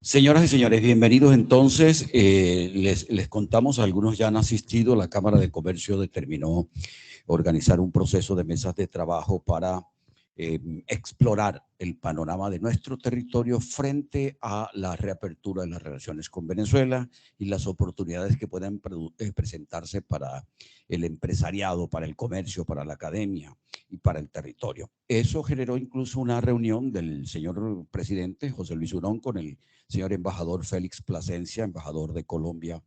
Señoras y señores, bienvenidos entonces. Les contamos, algunos ya han asistido. La Cámara de Comercio determinó organizar un proceso de mesas de trabajo para explorar el panorama de nuestro territorio frente a la reapertura de las relaciones con Venezuela y las oportunidades que puedan presentarse para el empresariado, para el comercio, para la academia y para el territorio. Eso generó incluso una reunión del señor presidente José Luis Urón con el señor embajador Félix Plasencia, embajador de Colombia,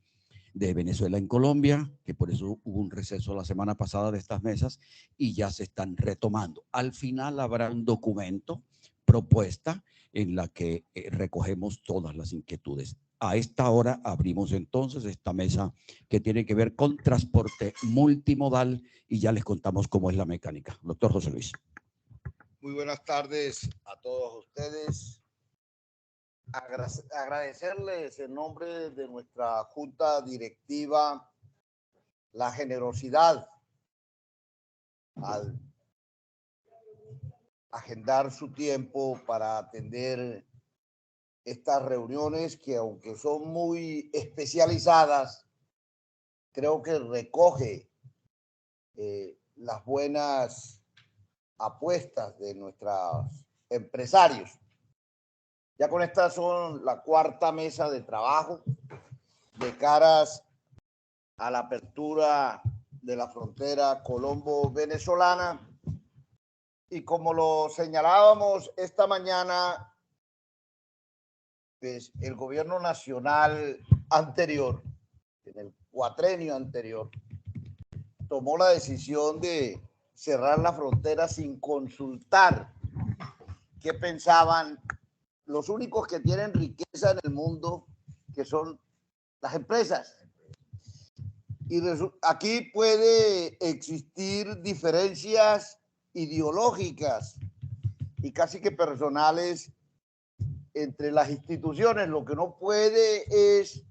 de Venezuela en Colombia, que por eso hubo un receso la semana pasada de estas mesas y ya se están retomando. Al final habrá un documento, propuesta, en la que recogemos todas las inquietudes. A esta hora abrimos entonces esta mesa que tiene que ver con transporte multimodal y ya les contamos cómo es la mecánica. Doctor José Luis. Muy buenas tardes a todos ustedes. Agradecerles en nombre de nuestra junta directiva la generosidad al agendar su tiempo para atender estas reuniones que, aunque son muy especializadas, creo que recoge las buenas apuestas de nuestros empresarios. Ya con esta son la cuarta mesa de trabajo de caras a la apertura de la frontera colombo-venezolana. Y como lo señalábamos esta mañana, pues el gobierno nacional anterior, en el cuatrenio anterior, tomó la decisión de cerrar la frontera sin consultar qué pensaban los únicos que tienen riqueza en el mundo, que son las empresas. Y aquí puede existir diferencias ideológicas y casi que personales entre las instituciones. Lo que no puede es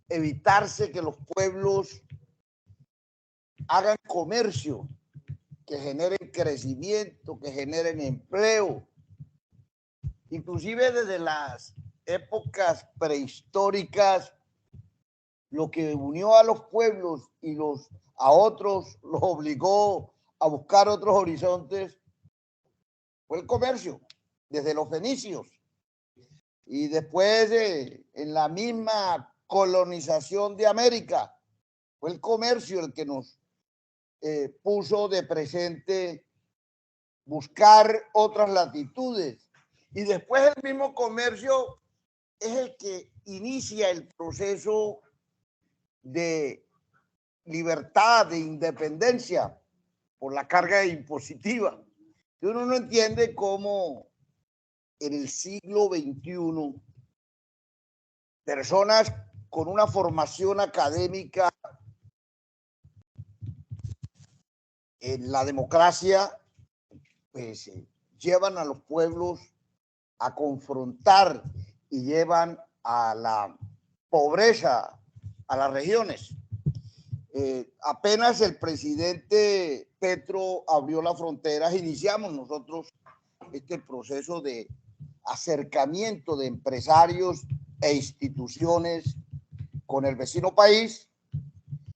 evitarse que los pueblos hagan comercio, que generen crecimiento, que generen empleo. Inclusive desde las épocas prehistóricas, lo que unió a los pueblos y a otros los obligó a buscar otros horizontes fue el comercio, desde los fenicios. Y después, en la misma colonización de América, fue el comercio el que nos puso de presente buscar otras latitudes. Y después el mismo comercio es el que inicia el proceso de libertad, de independencia por la carga impositiva. Y uno no entiende cómo en el siglo XXI personas con una formación académica en la democracia pues llevan a los pueblos a confrontar y llevan a la pobreza a las regiones. Apenas el presidente Petro abrió las fronteras, iniciamos nosotros este proceso de acercamiento de empresarios e instituciones con el vecino país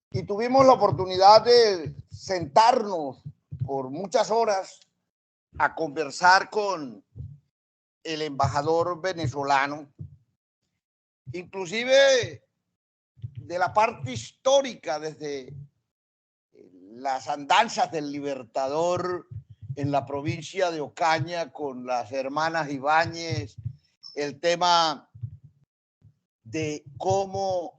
y tuvimos la oportunidad de sentarnos por muchas horas a conversar con el embajador venezolano, inclusive de la parte histórica, desde las andanzas del Libertador en la provincia de Ocaña con las hermanas Ibáñez, el tema de cómo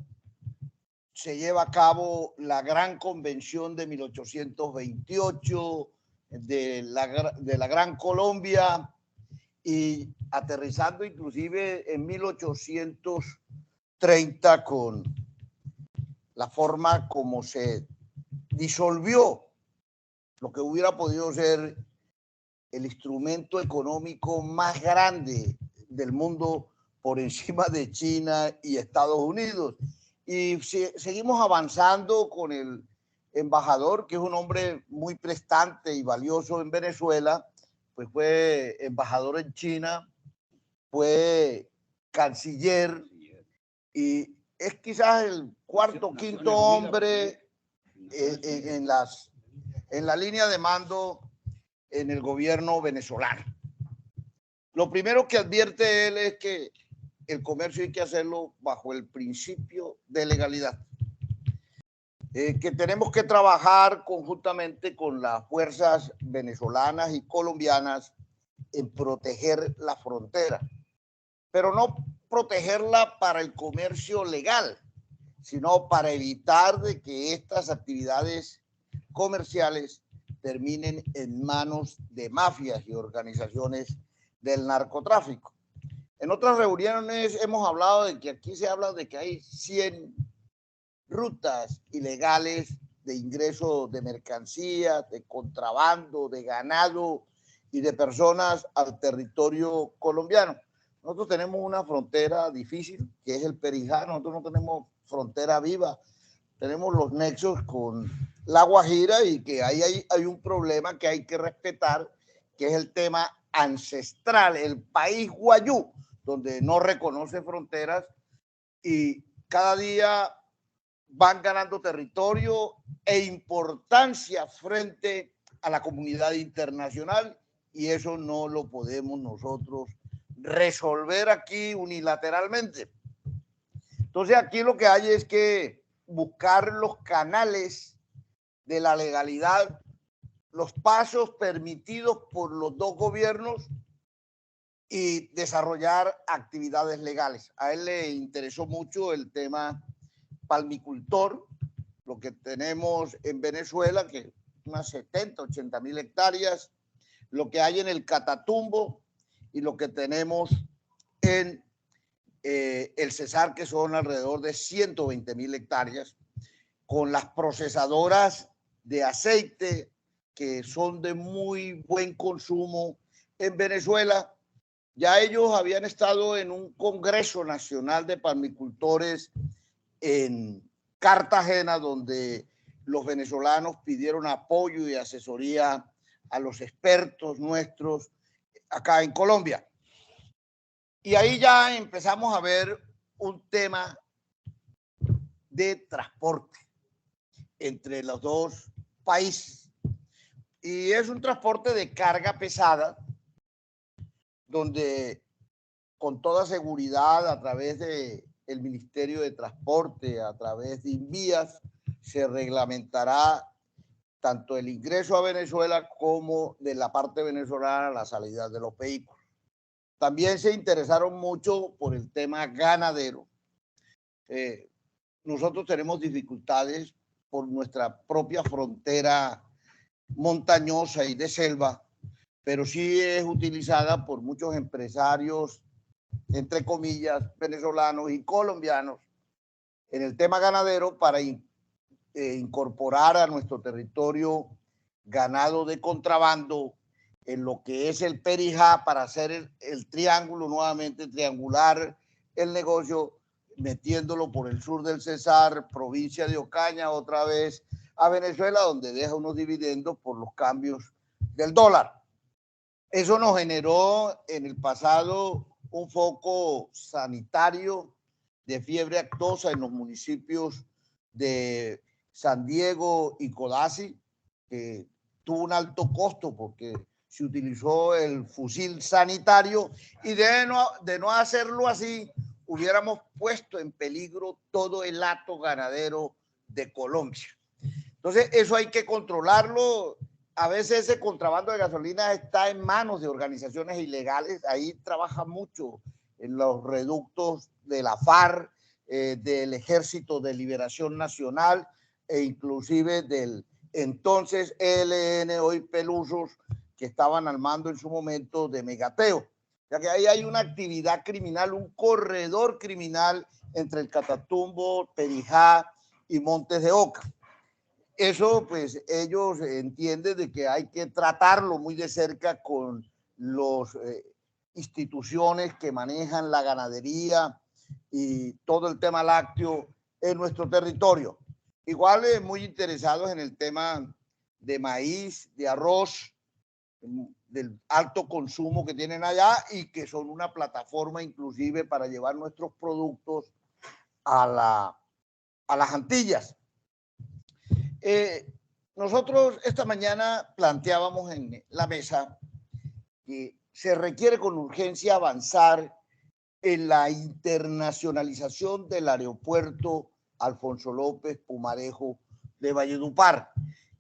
se lleva a cabo la gran convención de 1828 de la Gran Colombia y aterrizando inclusive en 1830 con la forma como se disolvió lo que hubiera podido ser el instrumento económico más grande del mundo por encima de China y Estados Unidos. Y seguimos avanzando con el embajador, que es un hombre muy prestante y valioso en Venezuela, pues fue embajador en China, fue canciller, y es quizás el cuarto o quinto hombre en la línea de mando en el gobierno venezolano. Lo primero que advierte él es que el comercio hay que hacerlo bajo el principio de legalidad, que tenemos que trabajar conjuntamente con las fuerzas venezolanas y colombianas en proteger la frontera, pero no protegerla para el comercio legal, sino para evitar de que estas actividades comerciales terminen en manos de mafias y organizaciones del narcotráfico. En otras reuniones hemos hablado de que aquí se habla de que hay 100 rutas ilegales de ingreso de mercancías, de contrabando, de ganado y de personas al territorio colombiano. Nosotros tenemos una frontera difícil, que es el Perijá. Nosotros no tenemos frontera viva. Tenemos los nexos con La Guajira y que ahí hay un problema que hay que respetar, que es el tema ancestral, el país guayú, donde no reconoce fronteras y cada día van ganando territorio e importancia frente a la comunidad internacional, y eso no lo podemos nosotros resolver aquí unilateralmente. Entonces aquí lo que hay es que buscar los canales de la legalidad, los pasos permitidos por los dos gobiernos y desarrollar actividades legales. A él le interesó mucho el tema palmicultor, lo que tenemos en Venezuela, que unas 70, 80 mil hectáreas, lo que hay en el Catatumbo y lo que tenemos en el Cesar, que son alrededor de 120 mil hectáreas, con las procesadoras de aceite que son de muy buen consumo en Venezuela. Ya ellos habían estado en un Congreso Nacional de Palmicultores en Cartagena, donde los venezolanos pidieron apoyo y asesoría a los expertos nuestros acá en Colombia. Y ahí ya empezamos a ver un tema de transporte entre los dos países. Y es un transporte de carga pesada, donde con toda seguridad a través del Ministerio de Transporte, a través de Invías, se reglamentará tanto el ingreso a Venezuela como de la parte venezolana la salida de los vehículos. También se interesaron mucho por el tema ganadero. Nosotros tenemos dificultades por nuestra propia frontera montañosa y de selva, pero sí es utilizada por muchos empresarios, entre comillas, venezolanos y colombianos en el tema ganadero para incorporar a nuestro territorio ganado de contrabando en lo que es el Perijá, para hacer el triángulo, nuevamente triangular el negocio, metiéndolo por el sur del Cesar, provincia de Ocaña, otra vez a Venezuela, donde deja unos dividendos por los cambios del dólar. Eso nos generó en el pasado un foco sanitario de fiebre aftosa en los municipios de San Diego y Codazzi, que tuvo un alto costo porque se utilizó el fusil sanitario, y de no hacerlo así, hubiéramos puesto en peligro todo el hato ganadero de Colombia. Entonces, eso hay que controlarlo. A veces ese contrabando de gasolina está en manos de organizaciones ilegales. Ahí trabaja mucho en los reductos de la FARC, del Ejército de Liberación Nacional e inclusive del entonces ELN, hoy Pelusos, que estaban al mando en su momento de Megateo. Ya que ahí hay una actividad criminal, un corredor criminal entre el Catatumbo, Perijá y Montes de Oca. Eso, pues, ellos entienden de que hay que tratarlo muy de cerca con las instituciones que manejan la ganadería y todo el tema lácteo en nuestro territorio. Igual muy interesados en el tema de maíz, de arroz, del alto consumo que tienen allá y que son una plataforma inclusive para llevar nuestros productos a las Antillas. Nosotros esta mañana planteábamos en la mesa que se requiere con urgencia avanzar en la internacionalización del aeropuerto Alfonso López Pumarejo de Valledupar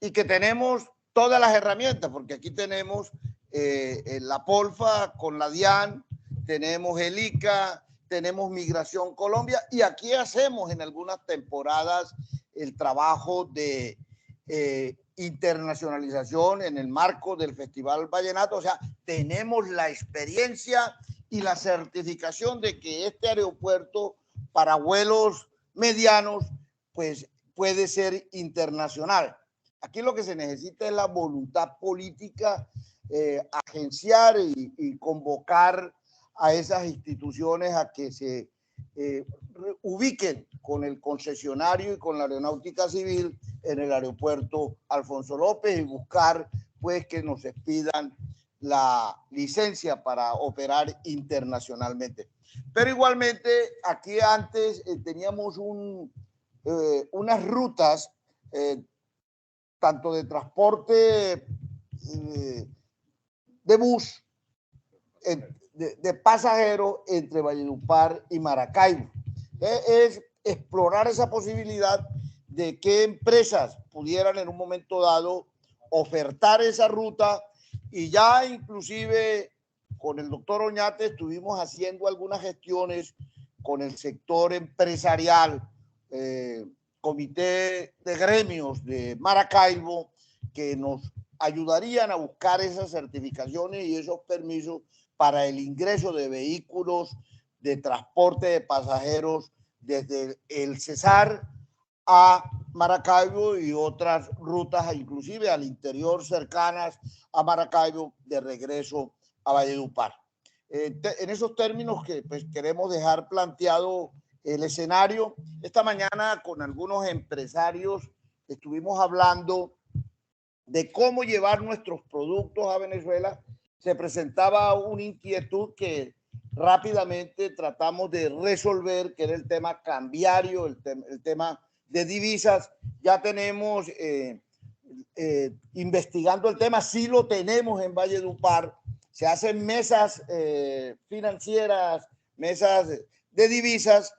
y que tenemos todas las herramientas, porque aquí tenemos la Polfa con la DIAN, tenemos el ICA, tenemos Migración Colombia y aquí hacemos en algunas temporadas el trabajo de internacionalización en el marco del Festival Vallenato. O sea, tenemos la experiencia y la certificación de que este aeropuerto para vuelos medianos pues puede ser internacional. Aquí lo que se necesita es la voluntad política, agenciar y convocar a esas instituciones a que se ubiquen con el concesionario y con la aeronáutica civil en el aeropuerto Alfonso López y buscar pues que nos expidan la licencia para operar internacionalmente. Pero igualmente aquí antes teníamos unas rutas tanto de transporte de bus, de pasajeros entre Valledupar y Maracaibo. Es explorar esa posibilidad de que empresas pudieran en un momento dado ofertar esa ruta y ya inclusive con el doctor Oñate estuvimos haciendo algunas gestiones con el sector empresarial, comité de gremios de Maracaibo, que nos ayudarían a buscar esas certificaciones y esos permisos para el ingreso de vehículos de transporte de pasajeros desde el Cesar a Maracaibo y otras rutas, inclusive al interior cercanas a Maracaibo, de regreso a Valledupar. En esos términos que pues, queremos dejar planteado el escenario. Esta mañana con algunos empresarios estuvimos hablando de cómo llevar nuestros productos a Venezuela. Se presentaba una inquietud que rápidamente tratamos de resolver, que era el tema cambiario, el tema de divisas. Ya tenemos investigando el tema, sí lo tenemos en Valledupar. Se hacen mesas financieras, mesas de divisas.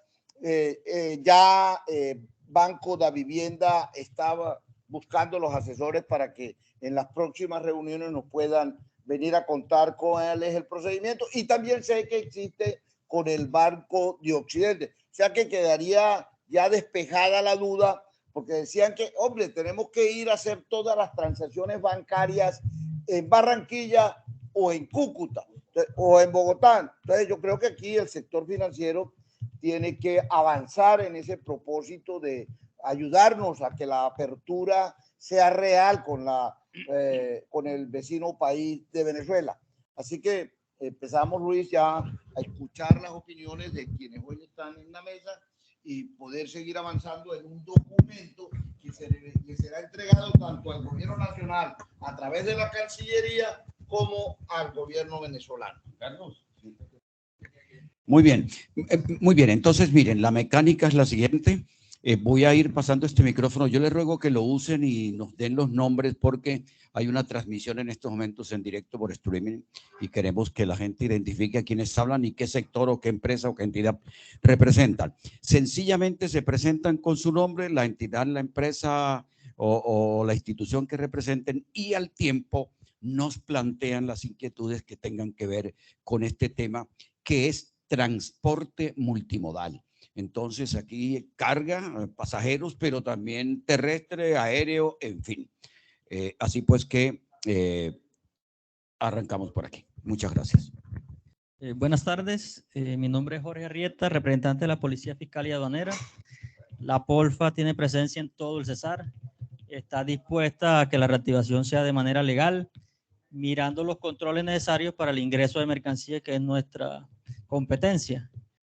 Banco de Vivienda estaba buscando los asesores para que en las próximas reuniones nos puedan venir a contar cuál es el procedimiento, y también sé que existe con el Banco de Occidente, o sea que quedaría ya despejada la duda, porque decían que, hombre, tenemos que ir a hacer todas las transacciones bancarias en Barranquilla o en Cúcuta o en Bogotá. Entonces yo creo que aquí el sector financiero tiene que avanzar en ese propósito de ayudarnos a que la apertura sea real con el vecino país de Venezuela. Así que empezamos, Luis, ya a escuchar las opiniones de quienes hoy están en la mesa y poder seguir avanzando en un documento que le será entregado tanto al gobierno nacional a través de la Cancillería como al gobierno venezolano. Carlos. Muy bien, muy bien. Entonces, miren, la mecánica es la siguiente. Voy a ir pasando este micrófono. Yo les ruego que lo usen y nos den los nombres porque hay una transmisión en estos momentos en directo por streaming y queremos que la gente identifique a quienes hablan y qué sector o qué empresa o qué entidad representan. Sencillamente se presentan con su nombre, la entidad, la empresa o la institución que representen, y al tiempo nos plantean las inquietudes que tengan que ver con este tema, que es transporte multimodal. Entonces aquí carga, pasajeros, pero también terrestre, aéreo, en fin. Así pues que arrancamos por aquí. Muchas gracias. Buenas tardes, mi nombre es Jorge Arrieta, representante de la Policía Fiscal y Aduanera. La Polfa tiene presencia en todo el Cesar, está dispuesta a que la reactivación sea de manera legal, mirando los controles necesarios para el ingreso de mercancías, que es nuestra competencia.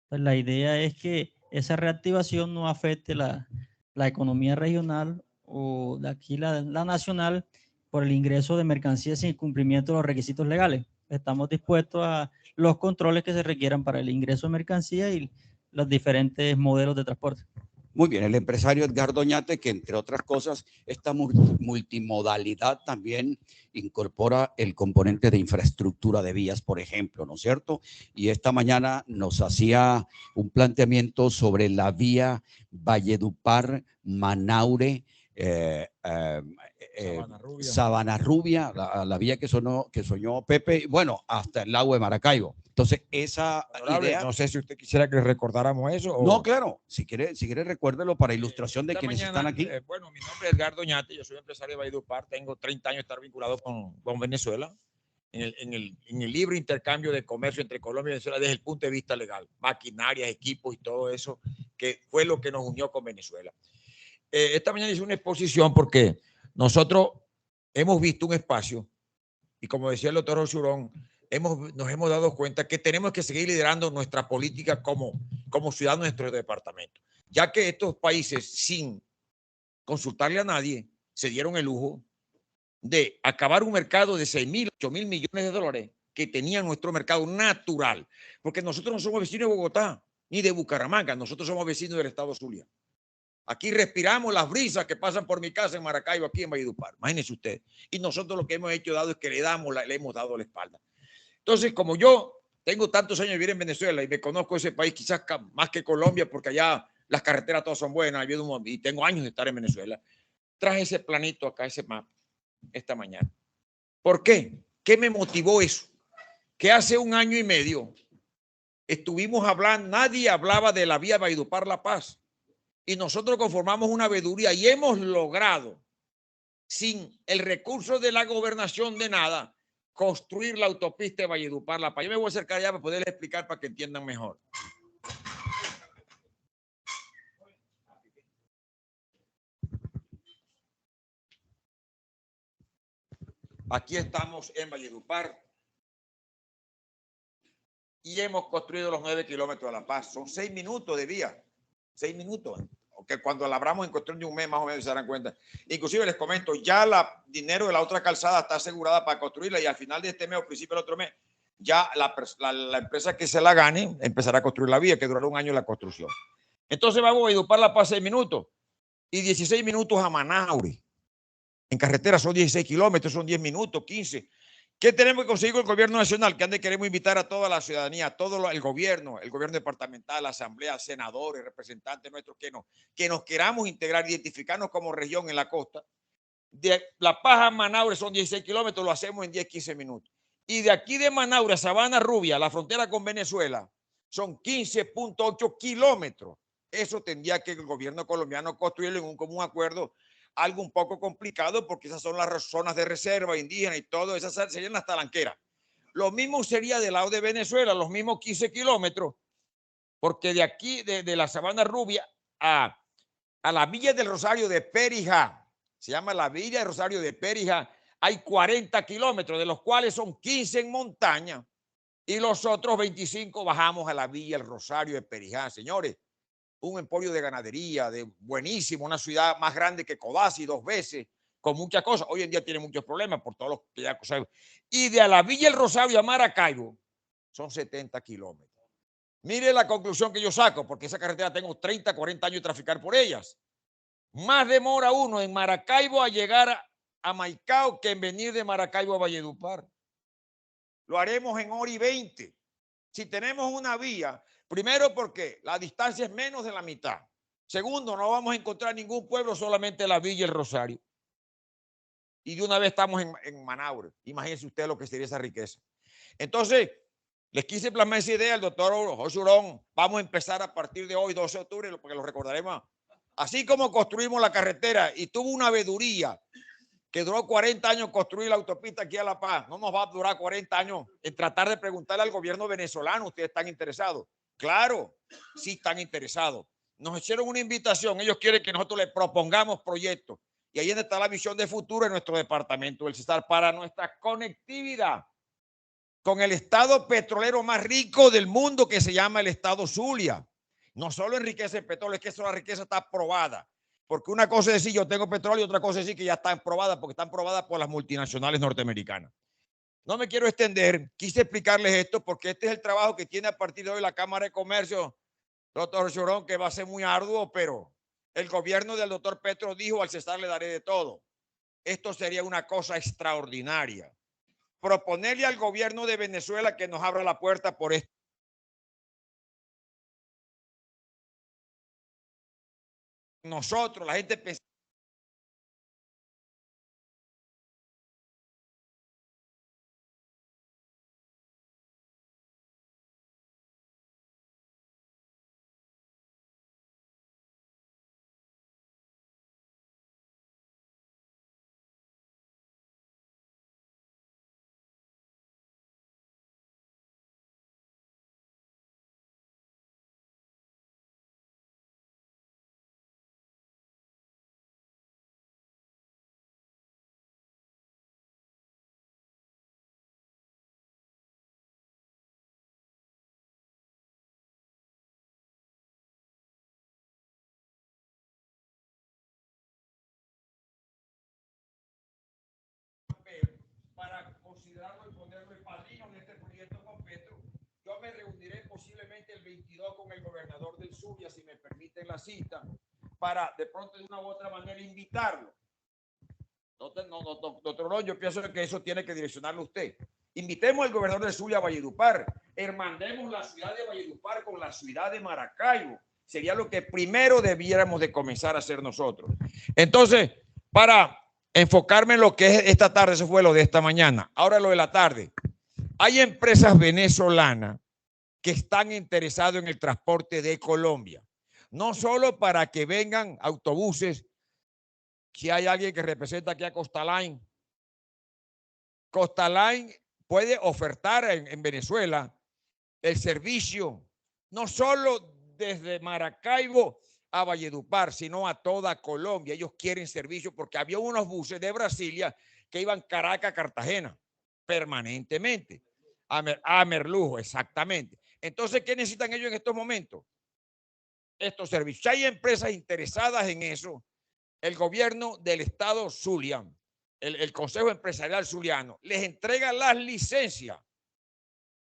Pues la idea es que esa reactivación no afecte la economía regional o de aquí la nacional, por el ingreso de mercancías sin cumplimiento de los requisitos legales. Estamos dispuestos a los controles que se requieran para el ingreso de mercancías y los diferentes modelos de transporte. Muy bien, el empresario Edgardo Oñate, que entre otras cosas, esta multimodalidad también incorpora el componente de infraestructura de vías, por ejemplo, ¿no es cierto? Y esta mañana nos hacía un planteamiento sobre la vía Valledupar-Manaure, Sabana Rubia, la vía que soñó Pepe, bueno, hasta el lago de Maracaibo. Entonces, esa idea... No sé si usted quisiera que recordáramos eso. O... No, claro, si quiere recuérdelo para ilustración de quienes están aquí. Bueno, mi nombre es Edgardo Oñate, yo soy empresario de Valledupar, tengo 30 años de estar vinculado con Venezuela en el libre intercambio de comercio entre Colombia y Venezuela desde el punto de vista legal, maquinarias, equipos y todo eso, que fue lo que nos unió con Venezuela. Esta mañana hice una exposición porque nosotros hemos visto un espacio y como decía el doctor Osurón, nos hemos dado cuenta que tenemos que seguir liderando nuestra política como ciudadanos de nuestro departamento, ya que estos países, sin consultarle a nadie, se dieron el lujo de acabar un mercado de 6.000, 8.000 millones de dólares que tenía nuestro mercado natural, porque nosotros no somos vecinos de Bogotá ni de Bucaramanga, nosotros somos vecinos del estado Zulia. Aquí respiramos las brisas que pasan por mi casa en Maracaibo, aquí en Valledupar. Imagínense usted. Y nosotros lo que hemos hecho es que le hemos dado la espalda. Entonces, como yo tengo tantos años de vivir en Venezuela y me conozco ese país quizás más que Colombia, porque allá las carreteras todas son buenas, y tengo años de estar en Venezuela, traje ese planito acá, ese mapa, esta mañana. ¿Por qué? ¿Qué me motivó eso? Que hace 1 año y medio estuvimos hablando, nadie hablaba de la vía Valledupar-La Paz. Y nosotros conformamos una veeduría y hemos logrado, sin el recurso de la gobernación de nada, construir la autopista de Valledupar-La Paz. Yo me voy a acercar allá para poderles explicar para que entiendan mejor. Aquí estamos en Valledupar y hemos construido los 9 kilómetros de La Paz. Son 6 minutos de vía. 6 minutos. Que cuando la abramos en cuestión de un mes más o menos se darán cuenta. Inclusive les comento, ya el dinero de la otra calzada está asegurada para construirla y al final de este mes o principio del otro mes, ya la empresa que se la gane empezará a construir la vía, que durará 1 año la construcción. Entonces vamos a Valledupar-La Paz 6 minutos y 16 minutos a Manaure. En carretera son 16 kilómetros, son 10 minutos, 15. ¿Qué tenemos que conseguir con el gobierno nacional? Que queremos invitar a toda la ciudadanía, a todo el gobierno departamental, la asamblea, senadores, representantes nuestros, que nos queramos integrar, identificarnos como región en la costa. De La Paz a Manaure son 16 kilómetros, lo hacemos en 10, 15 minutos. Y de aquí de Manaure a Sabana Rubia, la frontera con Venezuela, son 15.8 kilómetros. Eso tendría que el gobierno colombiano construirlo en un común acuerdo, algo un poco complicado porque esas son las zonas de reserva indígena y todo, esas serían las talanqueras. Lo mismo sería del lado de Venezuela, los mismos 15 kilómetros, porque de aquí, de la Sabana Rubia a la Villa del Rosario de Perijá, se llama la Villa del Rosario de Perijá, hay 40 kilómetros, de los cuales son 15 en montaña y los otros 25 bajamos a la Villa del Rosario de Perijá. Señores, un emporio de ganadería, de buenísimo, una ciudad más grande que Codazzi 2 veces, con muchas cosas. Hoy en día tiene muchos problemas por todo lo que ya sabemos. Y de la Villa del Rosario a Maracaibo son 70 kilómetros. Mire la conclusión que yo saco, porque esa carretera tengo 30, 40 años de traficar por ellas. Más demora uno en Maracaibo a llegar a Maicao que en venir de Maracaibo a Valledupar. Lo haremos en 1:20. Si tenemos una vía, primero porque la distancia es menos de la mitad. Segundo, no vamos a encontrar ningún pueblo, solamente la Villa y el Rosario. Y de una vez estamos en Manaure. Imagínense usted lo que sería esa riqueza. Entonces, les quise plasmar esa idea al doctor Osurón. Vamos a empezar a partir de hoy, 12 de octubre, porque lo recordaremos. Así como construimos la carretera y tuvo una veeduría que duró 40 años construir la autopista aquí a La Paz, no nos va a durar 40 años en tratar de preguntarle al gobierno venezolano, ¿ustedes están interesados? Claro, sí están interesados. Nos hicieron una invitación, ellos quieren que nosotros les propongamos proyectos. Y ahí está la visión de futuro en nuestro departamento del Cesar para nuestra conectividad con el estado petrolero más rico del mundo que se llama el estado Zulia. No solo enriquece el petróleo, es que eso, la riqueza está probada. Porque una cosa es decir yo tengo petróleo y otra cosa es decir que ya están probadas, porque están probadas por las multinacionales norteamericanas. No me quiero extender, quise explicarles esto porque este es el trabajo que tiene a partir de hoy la Cámara de Comercio, doctor Chorón, que va a ser muy arduo, pero el gobierno del doctor Petro dijo al Cesar le daré de todo. Esto sería una cosa extraordinaria. Proponerle al gobierno de Venezuela que nos abra la puerta por esto. Nosotros, la gente pensaba para considerarlo y ponerlo en padrino en este proyecto con Petro. Yo me reuniré posiblemente el 22 con el gobernador del Zulia, si me permiten la cita, para de pronto de una u otra manera invitarlo. Doctor Ron, yo pienso que eso tiene que direccionarlo usted. Invitemos al gobernador del Zulia a Valledupar, hermandemos la ciudad de Valledupar con la ciudad de Maracaibo. Sería lo que primero debiéramos de comenzar a hacer nosotros. Entonces, para enfocarme en lo que es esta tarde, eso fue lo de esta mañana. Ahora lo de la tarde. Hay empresas venezolanas que están interesadas en el transporte de Colombia. No solo para que vengan autobuses. Si hay alguien que representa aquí a Costa Line, Costa Line puede ofertar en Venezuela el servicio, no solo desde Maracaibo a Valledupar, sino a toda Colombia. Ellos quieren servicio porque había unos buses de Brasilia que iban Caracas a Cartagena permanentemente. A Merlujo, exactamente. Entonces, ¿qué necesitan ellos en estos momentos? Estos servicios. Si hay empresas interesadas en eso, el gobierno del estado Zulia, el Consejo Empresarial Zuliano, les entrega las licencias,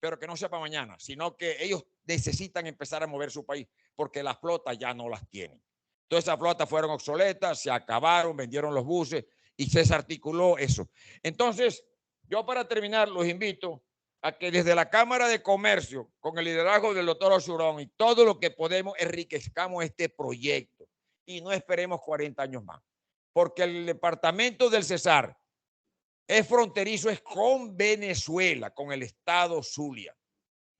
pero que no sea para mañana, sino que ellos necesitan empezar a mover su país porque las flotas ya no las tienen. Todas esas flotas fueron obsoletas, se acabaron, vendieron los buses y se desarticuló eso. Entonces, yo para terminar los invito a que desde la Cámara de Comercio, con el liderazgo del doctor Osurón y todo lo que podemos, enriquezcamos este proyecto y no esperemos 40 años más, porque el departamento del Cesar es fronterizo, es con Venezuela, con el estado Zulia.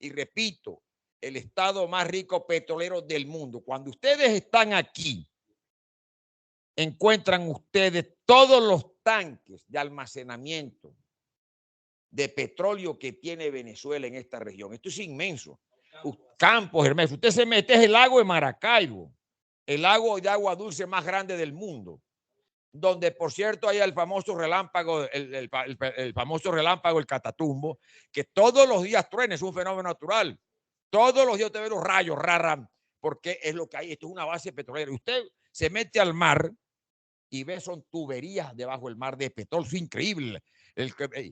Y repito, el estado más rico petrolero del mundo. Cuando ustedes están aquí, encuentran ustedes todos los tanques de almacenamiento de petróleo que tiene Venezuela en esta región. Esto es inmenso. Campos Hermes. Usted se mete, es el lago de Maracaibo, el lago de agua dulce más grande del mundo, donde por cierto hay el famoso relámpago, el famoso relámpago, el Catatumbo, que todos los días truena, es un fenómeno natural. Todos los días usted ve los rayos, raran, porque es lo que hay. Esto es una base petrolera. Usted se mete al mar y ve, son tuberías debajo del mar de petróleo. Es increíble.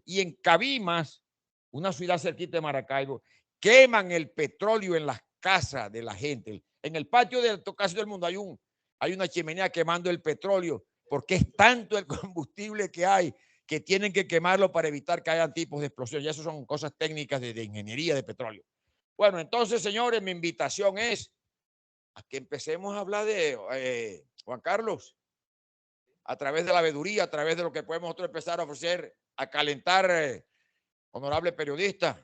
Y en Cabimas, una ciudad cerquita de Maracaibo, queman el petróleo en las casas de la gente. En el patio de casi todo el mundo hay una chimenea quemando el petróleo, porque es tanto el combustible que hay que tienen que quemarlo para evitar que hayan tipos de explosión. Y eso son cosas técnicas de ingeniería de petróleo. Bueno, entonces, señores, mi invitación es a que empecemos a hablar de Juan Carlos, a través de la veeduría, a través de lo que podemos nosotros empezar a ofrecer, a calentar, honorable periodista.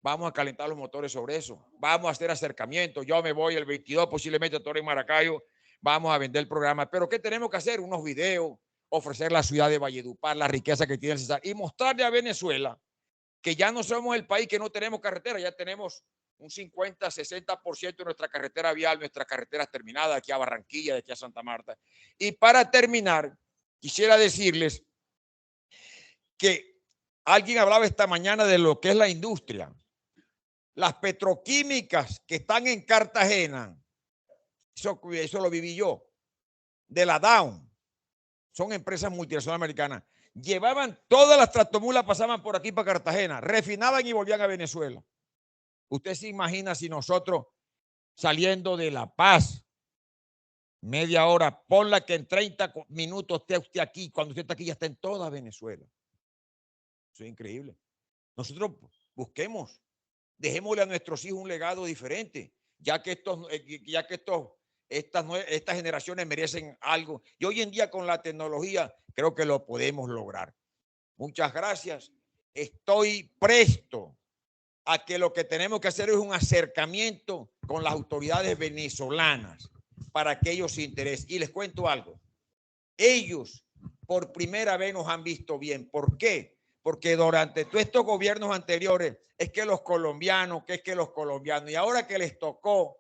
Vamos a calentar los motores sobre eso. Vamos a hacer acercamientos. Yo me voy el 22, posiblemente a Torre Maracaibo. Vamos a vender el programa. Pero ¿qué tenemos que hacer? Unos videos, ofrecer la ciudad de Valledupar, la riqueza que tiene el Cesar y mostrarle a Venezuela que ya no somos el país que no tenemos carretera, ya tenemos un 50, 60% de nuestra carretera vial, nuestras carreteras terminadas de aquí a Barranquilla, de aquí a Santa Marta. Y para terminar, quisiera decirles que alguien hablaba esta mañana de lo que es la industria. Las petroquímicas que están en Cartagena, eso lo viví yo. de la Dow, son empresas multinacionales americanas, llevaban todas las tractomulas, pasaban por aquí para Cartagena, refinaban y volvían a Venezuela. Usted se imagina si nosotros saliendo de La Paz, media hora, ponla que en 30 minutos esté usted aquí, cuando usted está aquí ya está en toda Venezuela. Eso es increíble. Nosotros busquemos, dejémosle a nuestros hijos un legado diferente, ya que estas generaciones merecen algo. Y hoy en día con la tecnología creo que lo podemos lograr. Muchas gracias. Estoy presto a que lo que tenemos que hacer es un acercamiento con las autoridades venezolanas para que ellos se interesen. Y les cuento algo. Ellos por primera vez nos han visto bien. ¿Por qué? Porque durante todos estos gobiernos anteriores es que los colombianos, y ahora que les tocó,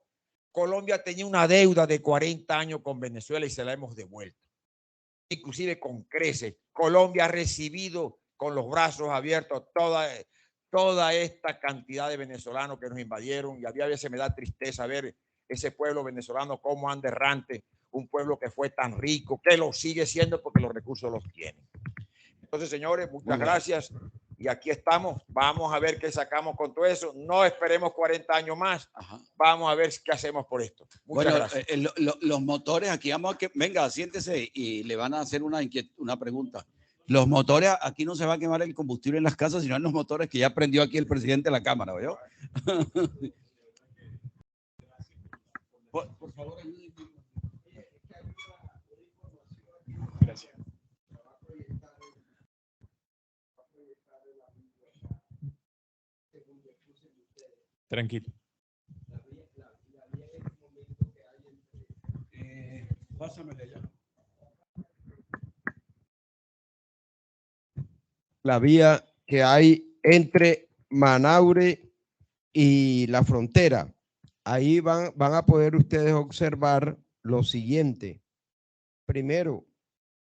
Colombia tenía una deuda de 40 años con Venezuela y se la hemos devuelto. Inclusive con creces. Colombia ha recibido con los brazos abiertos toda esta cantidad de venezolanos que nos invadieron, y a veces me da tristeza ver ese pueblo venezolano como anda errante, un pueblo que fue tan rico, que lo sigue siendo porque los recursos los tiene. Entonces, señores, muchas gracias. Y aquí estamos. Vamos a ver qué sacamos con todo eso. No esperemos 40 años más. Ajá. Vamos a ver qué hacemos por esto. Muchas gracias. Los motores, aquí vamos a que, venga, siéntese y le van a hacer una pregunta. Los motores, aquí no se va a quemar el combustible en las casas, sino en los motores que ya prendió aquí el presidente de la Cámara, ¿oyó? Por favor, ayúdenme. Gracias. Tranquilo. Pásamele ya. La vía que hay entre Manaure y la frontera. Ahí van a poder ustedes observar lo siguiente. Primero,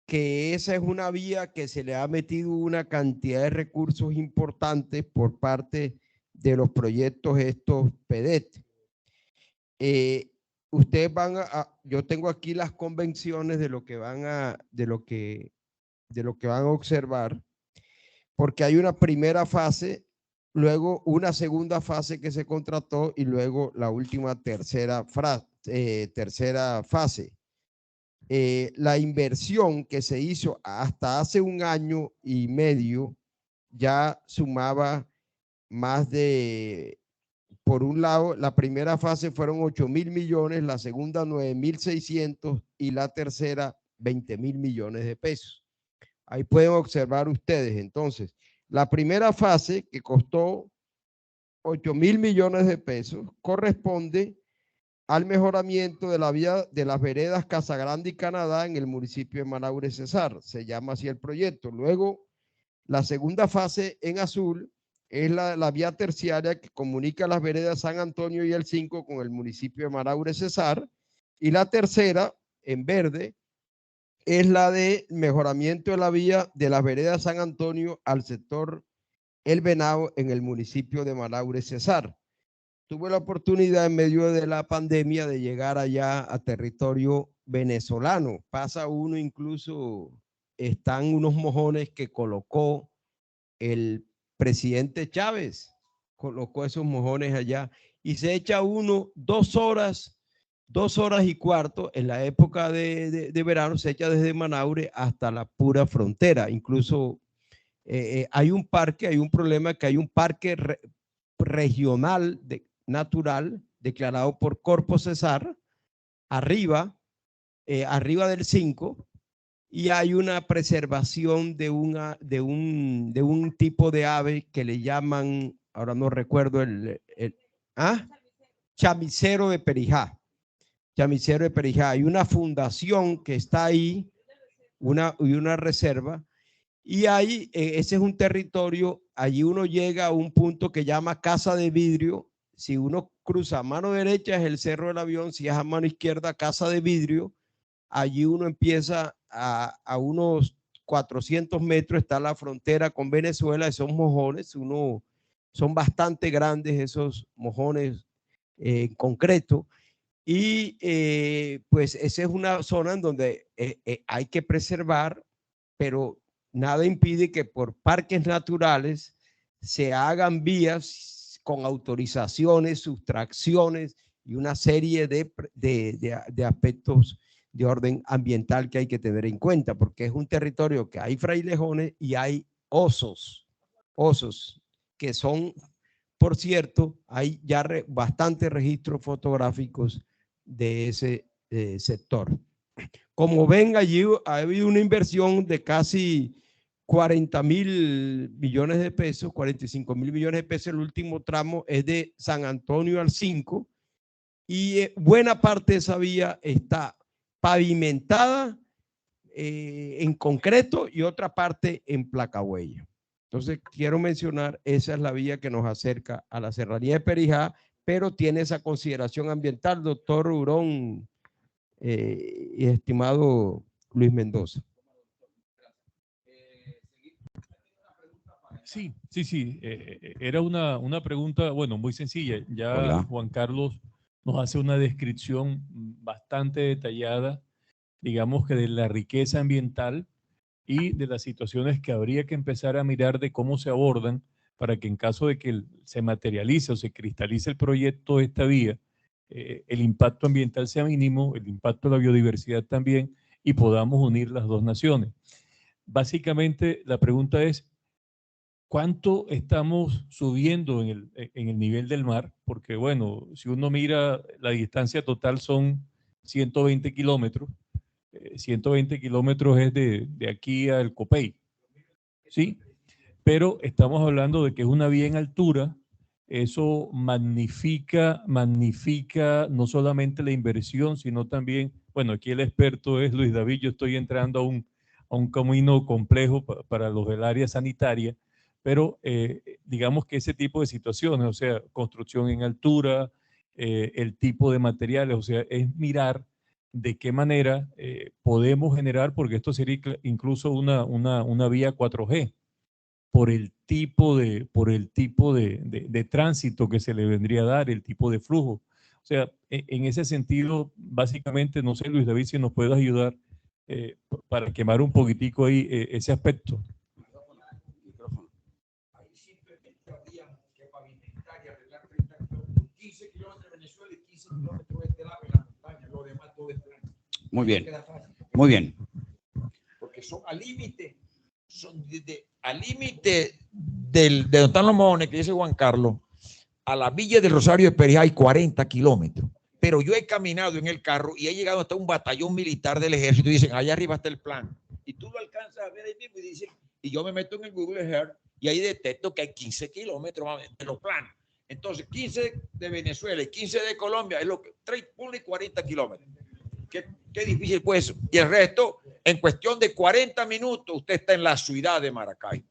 que esa es una vía que se le ha metido una cantidad de recursos importantes por parte de los proyectos estos PEDET. Ustedes van yo tengo aquí las convenciones de lo que van a observar, porque hay una primera fase, luego una segunda fase que se contrató y luego la última tercera fase. La inversión que se hizo hasta hace 1 año y medio ya sumaba más de, por un lado, la primera fase fueron 8.000 millones, la segunda 9.600 y la tercera 20.000 millones de pesos. Ahí pueden observar ustedes. Entonces, la primera fase, que costó 8.000 millones de pesos, corresponde al mejoramiento de la vía de las veredas Casagrande y Canadá en el municipio de Manaure Cesar. Se llama así el proyecto. Luego, la segunda fase en azul es la vía terciaria que comunica las veredas San Antonio y el 5 con el municipio de Manaure Cesar. Y la tercera, en verde, es la de mejoramiento de la vía de las veredas San Antonio al sector El Venado en el municipio de Manaure Cesar. Tuve la oportunidad en medio de la pandemia de llegar allá a territorio venezolano. Pasa uno, incluso están unos mojones que colocó el presidente Chávez, colocó esos mojones allá y se echa uno 2 horas y cuarto en la época de verano, se echa desde Manaure hasta la pura frontera. Incluso hay un problema que hay un parque regional natural declarado por Corpo Cesar arriba del 5, y hay una preservación de un tipo de ave que le llaman, ahora no recuerdo chamicero de Perijá. Chamicero de Perijá. Hay una fundación que está ahí, una reserva, y ahí, ese es un territorio, allí uno llega a un punto que llama Casa de Vidrio. Si uno cruza a mano derecha es el Cerro del Avión, si es a mano izquierda Casa de Vidrio. Allí uno empieza a unos 400 metros, está la frontera con Venezuela. Esos mojones, son bastante grandes esos mojones en concreto. Y pues esa es una zona en donde hay que preservar, pero nada impide que por parques naturales se hagan vías con autorizaciones, sustracciones y una serie de aspectos de orden ambiental que hay que tener en cuenta, porque es un territorio que hay frailejones y hay osos que son, por cierto, hay ya bastantes registros fotográficos de ese sector. Como ven, allí ha habido una inversión de casi 40.000 millones de pesos, 45.000 millones de pesos. El último tramo es de San Antonio al 5 y buena parte de esa vía está pavimentada en concreto y otra parte en placahuella. Entonces, quiero mencionar, esa es la vía que nos acerca a la Serranía de Perijá, pero tiene esa consideración ambiental, doctor Hurón y estimado Luis Mendoza. Sí. Era una pregunta, bueno, muy sencilla. Ya Hola. Juan Carlos nos hace una descripción bastante detallada, digamos que de la riqueza ambiental y de las situaciones que habría que empezar a mirar de cómo se abordan para que en caso de que se materialice o se cristalice el proyecto de esta vía, el impacto ambiental sea mínimo, el impacto de la biodiversidad también, y podamos unir las dos naciones. Básicamente, la pregunta es, ¿cuánto estamos subiendo en el nivel del mar? Porque, bueno, si uno mira, la distancia total son 120 kilómetros. 120 kilómetros es de aquí al Copey, ¿sí? Pero estamos hablando de que es una vía en altura. Eso magnifica no solamente la inversión, sino también, bueno, aquí el experto es Luis David, yo estoy entrando a un camino complejo para los del área sanitaria, pero digamos que ese tipo de situaciones, o sea, construcción en altura, el tipo de materiales, o sea, es mirar de qué manera podemos generar, porque esto sería incluso una vía 4G, por el tipo de tránsito que se le vendría a dar, el tipo de flujo. O sea, en ese sentido, básicamente, no sé, Luis David, si nos puedes ayudar para quemar un poquitico ahí ese aspecto. Ahí simplemente habría que pavimentar y arreglar 30 kilómetros, 15 kilómetros de Venezuela y 15 kilómetros de este lado en la montaña, lo demás todo es plano. Muy bien, muy bien. Porque son al límite, al límite de donde están los mojones, que dice Juan Carlos, a la villa del Rosario de Perijá hay 40 kilómetros. Pero yo he caminado en el carro y he llegado hasta un batallón militar del ejército y dicen, allá arriba está el plan. Y tú lo alcanzas a ver ahí mismo y dicen, y yo me meto en el Google Earth y ahí detecto que hay 15 kilómetros de los planos. Entonces, 15 de Venezuela y 15 de Colombia es lo que trae 40 kilómetros. Qué difícil pues eso. Y el resto, en cuestión de 40 minutos, usted está en la ciudad de Maracay.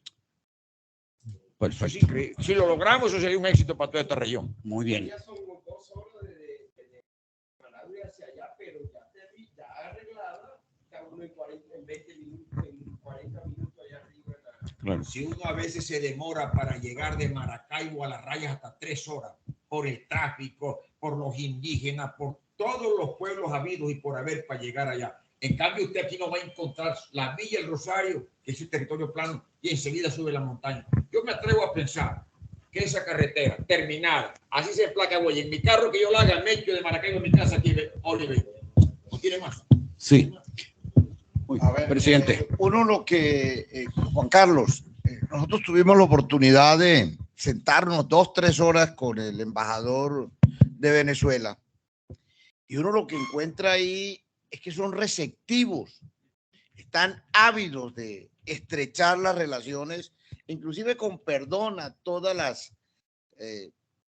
Perfecto. Si lo logramos, eso sería un éxito para toda esta región. Muy bien. Ya son 2 horas de Managua hacia allá, pero ya arreglada, cada uno en 20 minutos, en 40 minutos allá arriba. Claro. Si uno a veces se demora para llegar de Maracaibo a Las Rayas hasta 3 horas, por el tráfico, por los indígenas, por todos los pueblos habidos y por haber para llegar allá. En cambio, usted aquí no va a encontrar la Villa El Rosario, que es un territorio plano, y enseguida sube la montaña. Yo me atrevo a pensar que esa carretera terminada, así se placa, güey, en mi carro que yo la haga, me echo de Maracaibo en mi casa aquí de Oliver. ¿No tiene más? Sí. A ver, presidente. Uno lo que, Juan Carlos, nosotros tuvimos la oportunidad de sentarnos 2-3 horas con el embajador de Venezuela y uno lo que encuentra ahí es que son receptivos, están ávidos de estrechar las relaciones, inclusive con perdón a todas las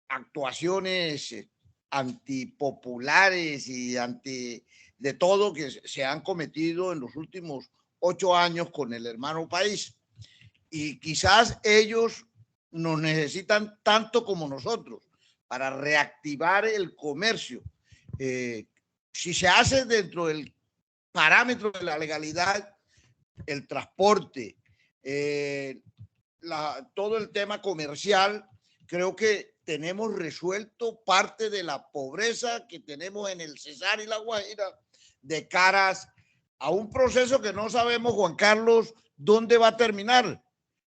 actuaciones antipopulares y de todo que se han cometido en los últimos 8 años con el hermano país. Y quizás ellos nos necesitan tanto como nosotros para reactivar el comercio. Si se hace dentro del parámetro de la legalidad, el transporte, todo el tema comercial, creo que tenemos resuelto parte de la pobreza que tenemos en el Cesar y la Guajira de caras a un proceso que no sabemos, Juan Carlos, dónde va a terminar.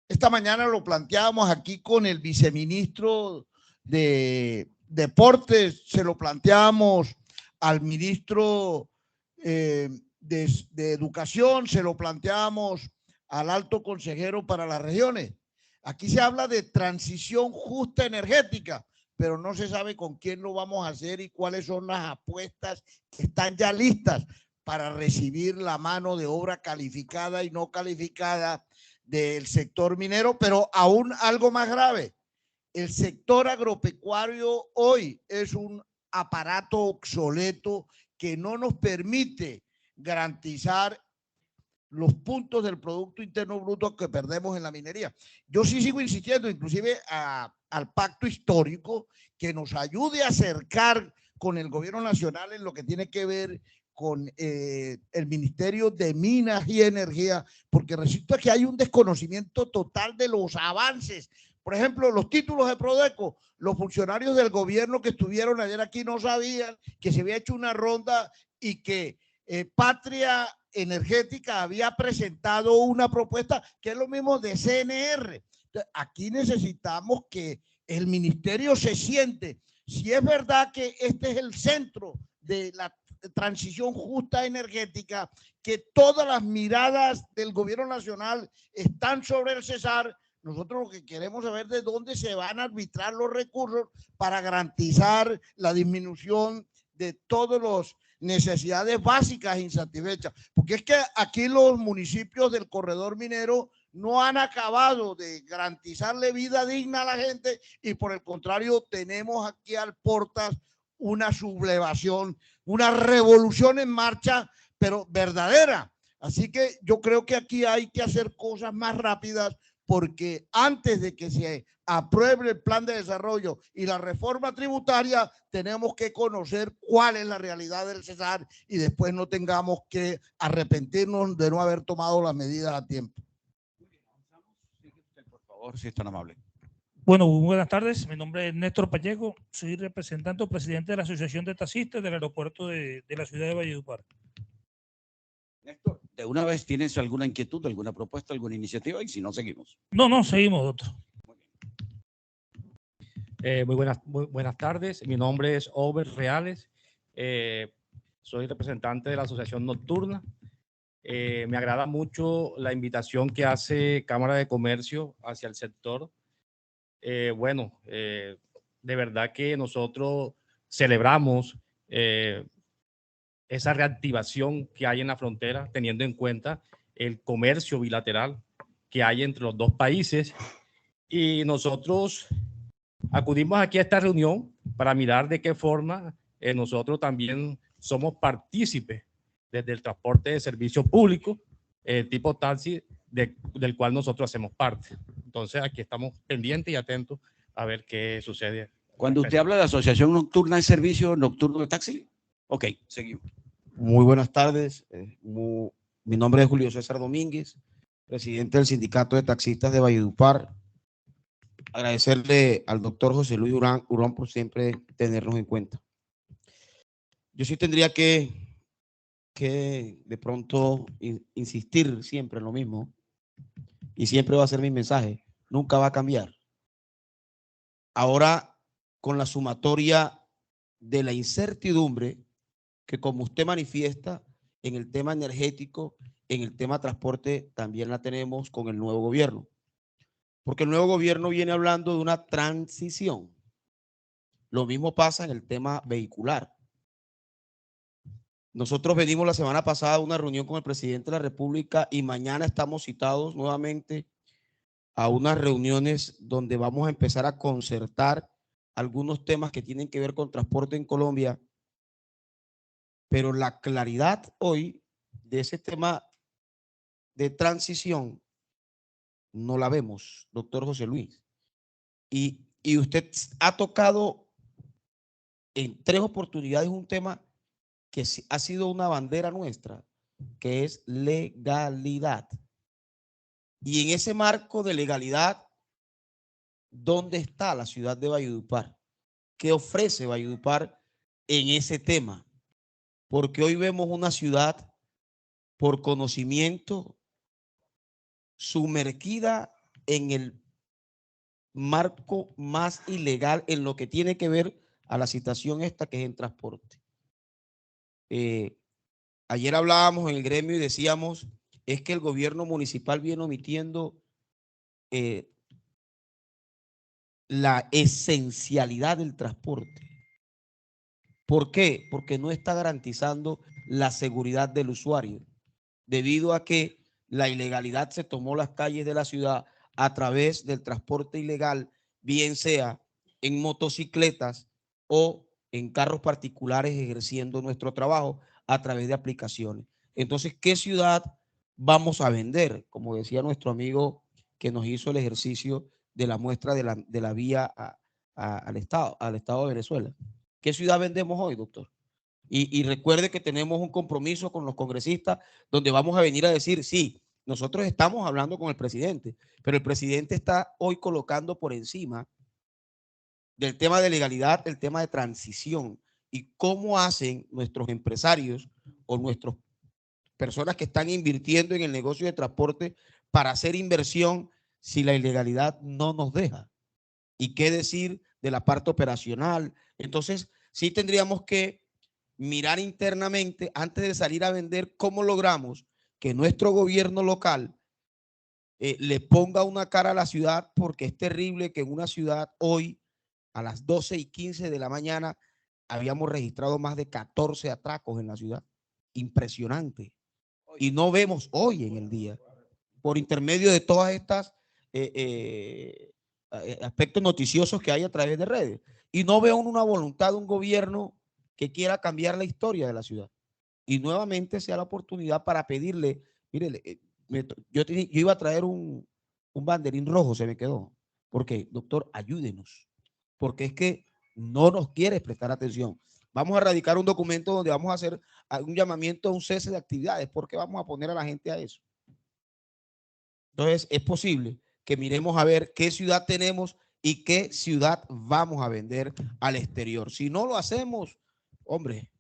Esta mañana lo planteábamos aquí con el viceministro de Deportes, se lo planteábamos al ministro de Educación, se lo planteábamos al alto consejero para las regiones. Aquí se habla de transición justa energética, pero no se sabe con quién lo vamos a hacer y cuáles son las apuestas que están ya listas para recibir la mano de obra calificada y no calificada del sector minero, pero aún algo más grave. El sector agropecuario hoy es un aparato obsoleto que no nos permite garantizar los puntos del Producto Interno Bruto que perdemos en la minería. Yo sí sigo insistiendo, inclusive al pacto histórico, que nos ayude a acercar con el gobierno nacional en lo que tiene que ver con el Ministerio de Minas y Energía, porque resulta que hay un desconocimiento total de los avances. Por ejemplo, los títulos de Prodeco, los funcionarios del gobierno que estuvieron ayer aquí no sabían que se había hecho una ronda y que Patria Energética había presentado una propuesta que es lo mismo de CNR. Entonces, aquí necesitamos que el ministerio se siente, si es verdad que este es el centro de la transición justa energética, que todas las miradas del gobierno nacional están sobre el Cesar. Nosotros lo que queremos saber de dónde se van a arbitrar los recursos para garantizar la disminución de todas las necesidades básicas insatisfechas. Porque es que aquí los municipios del corredor minero no han acabado de garantizarle vida digna a la gente y por el contrario tenemos aquí al portas una sublevación, una revolución en marcha, pero verdadera. Así que yo creo que aquí hay que hacer cosas más rápidas, porque antes de que se apruebe el plan de desarrollo y la reforma tributaria, tenemos que conocer cuál es la realidad del Cesar y después no tengamos que arrepentirnos de no haber tomado las medidas a tiempo. Por favor, si es tan amable. Bueno, buenas tardes. Mi nombre es Néstor Pacheco. Soy representante o presidente de la Asociación de Taxistas del aeropuerto de la ciudad de Valledupar. Néstor, ¿de una vez tienes alguna inquietud, alguna propuesta, alguna iniciativa? Y si no, seguimos. No, seguimos, doctor. Muy buenas tardes. Mi nombre es Over Reales. Soy representante de la Asociación Nocturna. Me agrada mucho la invitación que hace Cámara de Comercio hacia el sector. De verdad que nosotros celebramos esa reactivación que hay en la frontera, teniendo en cuenta el comercio bilateral que hay entre los dos países. Y nosotros acudimos aquí a esta reunión para mirar de qué forma nosotros también somos partícipes desde el transporte de servicio público, tipo taxi, del cual nosotros hacemos parte. Entonces aquí estamos pendientes y atentos a ver qué sucede. Cuando usted habla de Asociación Nocturna, ¿es servicio nocturno de taxi? Ok, seguimos. Muy buenas tardes. Mi nombre es Julio César Domínguez, presidente del Sindicato de Taxistas de Valledupar. Agradecerle al doctor José Luis Urón por siempre tenernos en cuenta. Yo sí tendría que de pronto insistir siempre en lo mismo, y siempre va a ser mi mensaje, nunca va a cambiar. Ahora, con la sumatoria de la incertidumbre que, como usted manifiesta, en el tema energético, en el tema transporte, también la tenemos con el nuevo gobierno. Porque el nuevo gobierno viene hablando de una transición. Lo mismo pasa en el tema vehicular. Nosotros venimos la semana pasada a una reunión con el presidente de la República y mañana estamos citados nuevamente a unas reuniones donde vamos a empezar a concertar algunos temas que tienen que ver con transporte en Colombia. Pero la claridad hoy de ese tema de transición no la vemos, doctor José Luis. Y usted ha tocado en 3 oportunidades un tema que ha sido una bandera nuestra, que es legalidad. Y en ese marco de legalidad ¿dónde está la ciudad de Valledupar? ¿Qué ofrece Valledupar en ese tema? Porque hoy vemos una ciudad por conocimiento sumergida en el marco más ilegal en lo que tiene que ver a la situación esta que es en transporte. Ayer hablábamos en el gremio y decíamos, es que el gobierno municipal viene omitiendo la esencialidad del transporte. ¿Por qué? Porque no está garantizando la seguridad del usuario, debido a que la ilegalidad se tomó las calles de la ciudad a través del transporte ilegal, bien sea en motocicletas o en carros particulares ejerciendo nuestro trabajo a través de aplicaciones. Entonces, ¿qué ciudad vamos a vender? Como decía nuestro amigo que nos hizo el ejercicio de la muestra de la vía al Estado de Venezuela. ¿Qué ciudad vendemos hoy, doctor? Y recuerde que tenemos un compromiso con los congresistas donde vamos a venir a decir, sí, nosotros estamos hablando con el presidente, pero el presidente está hoy colocando por encima del tema de legalidad el tema de transición y cómo hacen nuestros empresarios o nuestras personas que están invirtiendo en el negocio de transporte para hacer inversión si la ilegalidad no nos deja. ¿Y qué decir de la parte operacional? Entonces, sí tendríamos que mirar internamente antes de salir a vender cómo logramos que nuestro gobierno local le ponga una cara a la ciudad, porque es terrible que en una ciudad hoy a las 12:15 de la mañana habíamos registrado más de 14 atracos en la ciudad. Impresionante. Y no vemos hoy en el día, por intermedio de todas estas aspectos noticiosos que hay a través de redes. Y no veo una voluntad de un gobierno que quiera cambiar la historia de la ciudad. Y nuevamente sea la oportunidad para pedirle, mire, yo iba a traer un banderín rojo, se me quedó. Porque, doctor, ayúdenos. Porque es que no nos quiere prestar atención. Vamos a radicar un documento donde vamos a hacer un llamamiento a un cese de actividades, porque vamos a poner a la gente a eso. Entonces, es posible que miremos a ver qué ciudad tenemos y qué ciudad vamos a vender al exterior. Si no lo hacemos, hombre,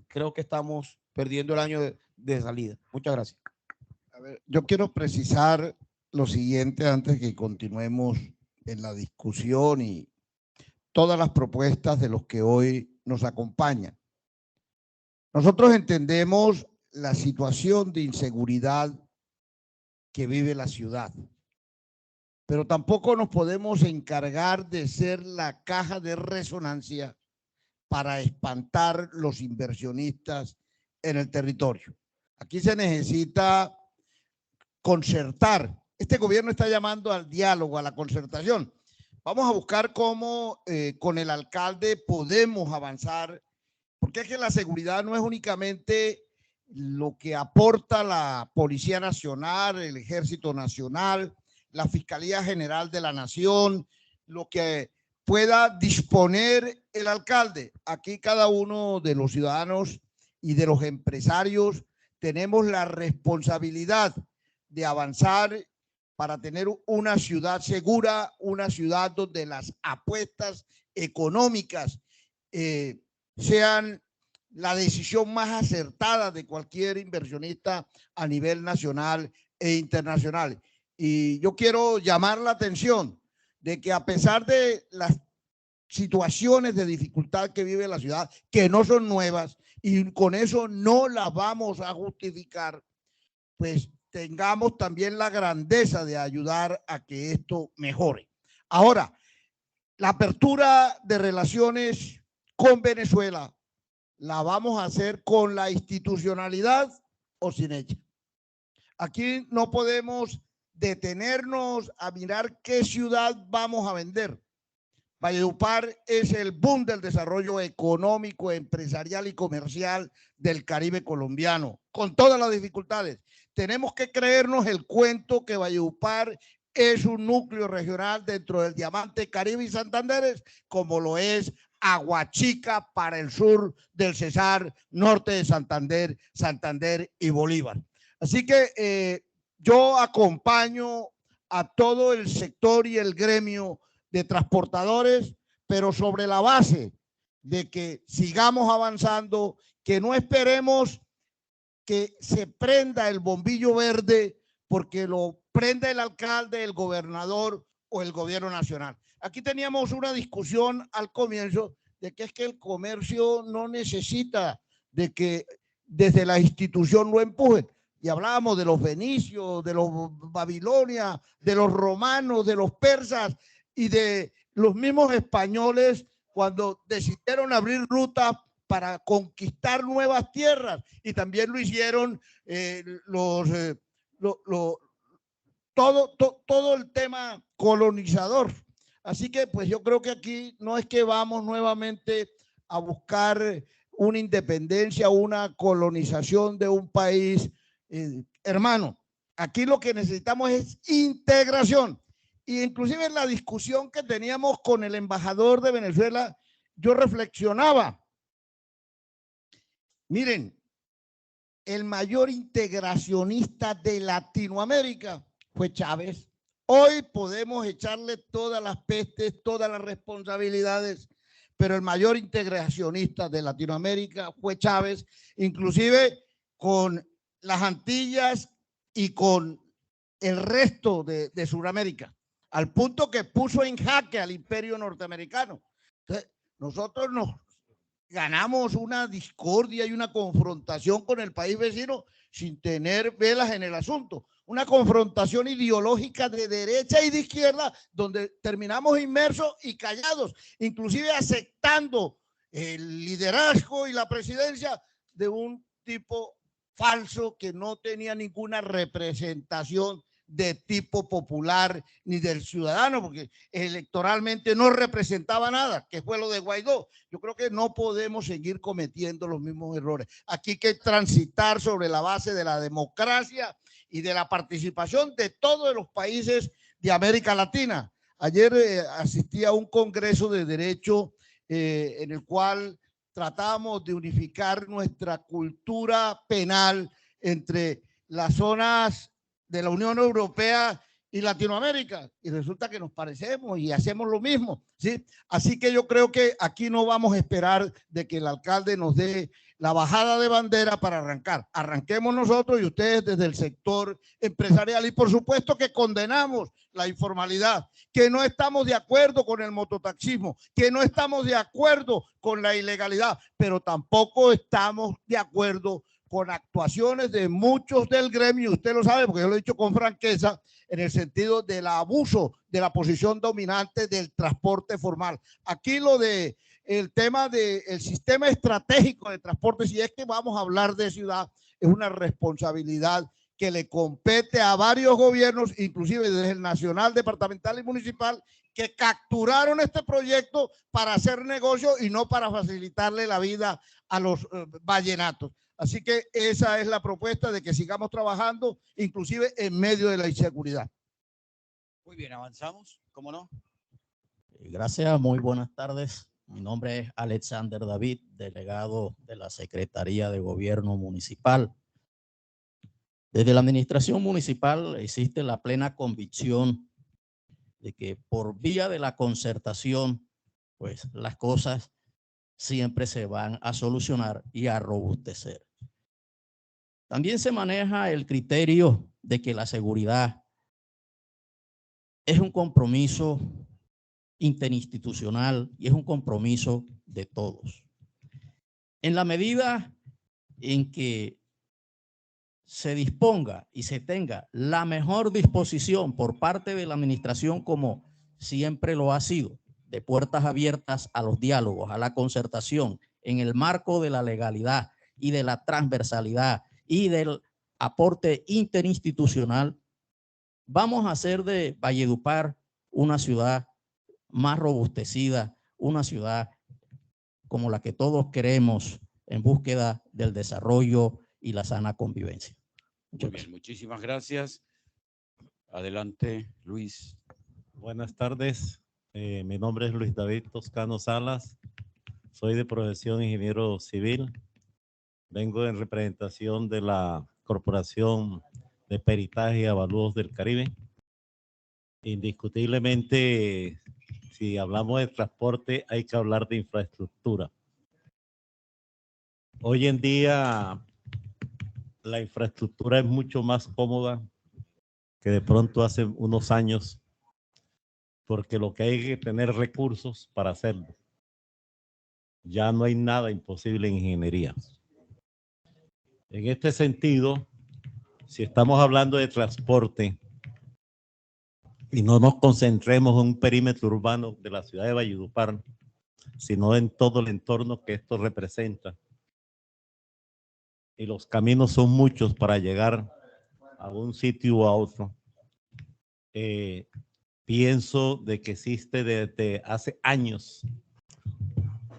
creo que estamos perdiendo el año de salida. Muchas gracias. A ver, yo quiero precisar lo siguiente antes que continuemos en la discusión y todas las propuestas de los que hoy nos acompañan. Nosotros entendemos la situación de inseguridad que vive la ciudad, pero tampoco nos podemos encargar de ser la caja de resonancia para espantar los inversionistas en el territorio. Aquí se necesita concertar. Este gobierno está llamando al diálogo, a la concertación. Vamos a buscar cómo con el alcalde podemos avanzar, porque es que la seguridad no es únicamente lo que aporta la Policía Nacional, el Ejército Nacional, la Fiscalía General de la Nación, lo que pueda disponer el alcalde. Aquí cada uno de los ciudadanos y de los empresarios tenemos la responsabilidad de avanzar para tener una ciudad segura, una ciudad donde las apuestas económicas sean la decisión más acertada de cualquier inversionista a nivel nacional e internacional. Y yo quiero llamar la atención de que a pesar de las situaciones de dificultad que vive la ciudad, que no son nuevas, y con eso no las vamos a justificar, pues tengamos también la grandeza de ayudar a que esto mejore. Ahora, la apertura de relaciones con Venezuela la vamos a hacer con la institucionalidad o sin ella. Aquí no podemos detenernos a mirar qué ciudad vamos a vender. Valledupar es el boom del desarrollo económico, empresarial y comercial del Caribe colombiano, con todas las dificultades. Tenemos que creernos el cuento que Valledupar es un núcleo regional dentro del Diamante Caribe y Santanderes, como lo es Aguachica para el sur del Cesar, norte de Santander, Santander y Bolívar. Así que yo acompaño a todo el sector y el gremio de transportadores, pero sobre la base de que sigamos avanzando, que no esperemos que se prenda el bombillo verde porque lo prenda el alcalde, el gobernador o el gobierno nacional. Aquí teníamos una discusión al comienzo de que es que el comercio no necesita de que desde la institución lo empujen. Y hablábamos de los fenicios, de los babilonios, de los romanos, de los persas y de los mismos españoles cuando decidieron abrir rutas para conquistar nuevas tierras, y también lo hicieron todo el tema colonizador. Así que pues yo creo que aquí no es que vamos nuevamente a buscar una independencia, una colonización de un país. Hermano, aquí lo que necesitamos es integración. Y inclusive en la discusión que teníamos con el embajador de Venezuela, yo reflexionaba. Miren, el mayor integracionista de Latinoamérica fue Chávez. Hoy podemos echarle todas las pestes, todas las responsabilidades, pero el mayor integracionista de Latinoamérica fue Chávez, inclusive con las Antillas y con el resto de Sudamérica, al punto que puso en jaque al imperio norteamericano. Entonces, nosotros nos ganamos una discordia y una confrontación con el país vecino sin tener velas en el asunto. Una confrontación ideológica de derecha y de izquierda donde terminamos inmersos y callados, inclusive aceptando el liderazgo y la presidencia de un tipo falso que no tenía ninguna representación de tipo popular ni del ciudadano, porque electoralmente no representaba nada, que fue lo de Guaidó. Yo creo que no podemos seguir cometiendo los mismos errores. Aquí hay que transitar sobre la base de la democracia y de la participación de todos los países de América Latina. Ayer asistí a un congreso de derecho en el cual tratamos de unificar nuestra cultura penal entre las zonas de la Unión Europea y Latinoamérica, y resulta que nos parecemos y hacemos lo mismo, ¿sí? Así que yo creo que aquí no vamos a esperar de que el alcalde nos dé la bajada de bandera para arrancar. Arranquemos nosotros y ustedes desde el sector empresarial, y por supuesto que condenamos la informalidad, que no estamos de acuerdo con el mototaxismo, que no estamos de acuerdo con la ilegalidad, pero tampoco estamos de acuerdo con actuaciones de muchos del gremio, usted lo sabe porque yo lo he dicho con franqueza, en el sentido del abuso de la posición dominante del transporte formal. Aquí lo de el tema del sistema estratégico de transporte, si es que vamos a hablar de ciudad, es una responsabilidad que le compete a varios gobiernos, inclusive desde el nacional, departamental y municipal, que capturaron este proyecto para hacer negocio y no para facilitarle la vida a los vallenatos. Así que esa es la propuesta, de que sigamos trabajando, inclusive en medio de la inseguridad. Muy bien, avanzamos, ¿cómo no? Gracias, muy buenas tardes. Mi nombre es Alexander David, delegado de la Secretaría de Gobierno Municipal. Desde la administración municipal existe la plena convicción de que por vía de la concertación, pues las cosas siempre se van a solucionar y a robustecer. También se maneja el criterio de que la seguridad es un compromiso interinstitucional y es un compromiso de todos. En la medida en que se disponga y se tenga la mejor disposición por parte de la administración, como siempre lo ha sido, de puertas abiertas a los diálogos, a la concertación, en el marco de la legalidad y de la transversalidad y del aporte interinstitucional, vamos a hacer de Valledupar una ciudad más robustecida, una ciudad como la que todos queremos en búsqueda del desarrollo y la sana convivencia. Muy bien, muchísimas gracias. Adelante, Luis. Buenas tardes. Mi nombre es Luis David Toscano Salas. Soy de profesión ingeniero civil. Vengo en representación de la Corporación de Peritaje y Avalúos del Caribe. Indiscutiblemente si hablamos de transporte, hay que hablar de infraestructura. Hoy en día, la infraestructura es mucho más cómoda que de pronto hace unos años, porque lo que hay que tener recursos para hacerlo. Ya no hay nada imposible en ingeniería. En este sentido, si estamos hablando de transporte y no nos concentremos en un perímetro urbano de la ciudad de Valledupar, sino en todo el entorno que esto representa, y los caminos son muchos para llegar a un sitio o a otro, pienso de que existe desde hace años